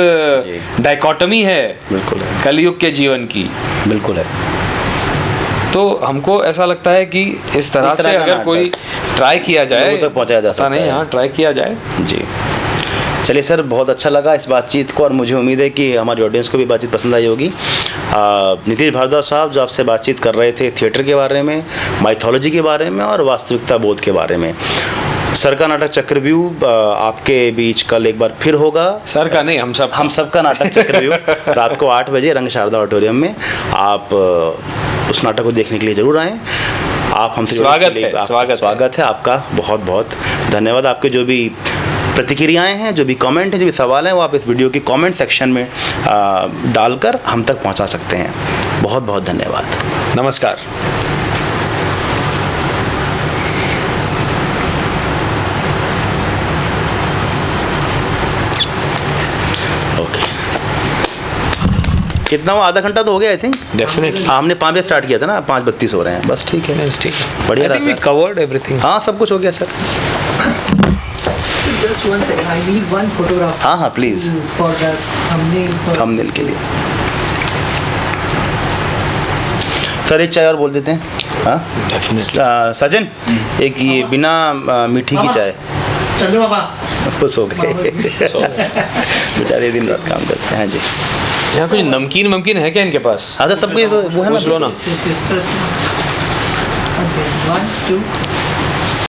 [SPEAKER 2] डाइकोटमी है
[SPEAKER 1] बिल्कुल है,
[SPEAKER 2] कलयुग के जीवन की।
[SPEAKER 1] बिल्कुल है।
[SPEAKER 2] तो हमको ऐसा लगता है कि इस तरह
[SPEAKER 1] का
[SPEAKER 2] से अगर
[SPEAKER 1] नाटक
[SPEAKER 2] कोई ट्राई किया जाए,
[SPEAKER 1] लोगों तक पहुंचाया जा
[SPEAKER 2] पता
[SPEAKER 1] सकता
[SPEAKER 2] नहीं,
[SPEAKER 1] है।
[SPEAKER 2] हाँ ट्राई किया जाए।
[SPEAKER 1] जी चलिए सर, बहुत अच्छा लगा इस बातचीत को और मुझे उम्मीद है कि हमारी ऑडियंस को भी बातचीत पसंद आई होगी। नीतीश भारद्वाज साहब जो आपसे बातचीत कर रहे थे थिएटर के बारे में, माइथोलॉजी के बारे में और वास्तविकता बोध के बारे में। सर का नाटक चक्रव्यूह आपके बीच कल एक बार फिर होगा।
[SPEAKER 2] सर का नहीं, हम सब
[SPEAKER 1] का नाटक चक्रव्यूह रात को 8 बजे रंग शारदा ऑडिटोरियम में। आप उस नाटक को देखने के लिए जरूर आएँ। आप हमसे स्वागत है आपका। बहुत बहुत धन्यवाद। आपके जो भी प्रतिक्रियाएं हैं, जो भी कमेंट हैं, जो भी सवाल हैं, वो आप इस वीडियो के कमेंट सेक्शन में डालकर हम तक पहुंचा सकते हैं। बहुत बहुत धन्यवाद।
[SPEAKER 2] नमस्कार।
[SPEAKER 1] ओके, कितना हुआ? आधा घंटा तो हो गया आई थिंक।
[SPEAKER 2] डेफिनेटली।
[SPEAKER 1] हमने 5 बजे स्टार्ट किया था ना, 5:32 हो रहे हैं। बस ठीक है,
[SPEAKER 2] ठीक है,
[SPEAKER 1] बढ़िया रहा सर।
[SPEAKER 2] Covered everything.
[SPEAKER 1] हाँ सब कुछ हो गया sir.
[SPEAKER 3] Just one second, I need one photograph.
[SPEAKER 1] हाँ हाँ please,
[SPEAKER 3] For the thumbnail.
[SPEAKER 1] Thumbnail के लिए। सर एक चाय और बोल देते हैं। हाँ
[SPEAKER 2] डेफिनेटली।
[SPEAKER 1] सजन, एक ये बिना मीठी की चाय।
[SPEAKER 3] चलो बाबा।
[SPEAKER 1] खुश हो गए बेचारे दिन रात काम करते हैं। हाँ जी,
[SPEAKER 2] यहाँ कुछ नमकीन है क्या इनके पास?
[SPEAKER 1] हाँ सर सब कुछ वो है ना,
[SPEAKER 2] पूछ लो ना।
[SPEAKER 3] Yes, yes, yes. One second. 1, 2.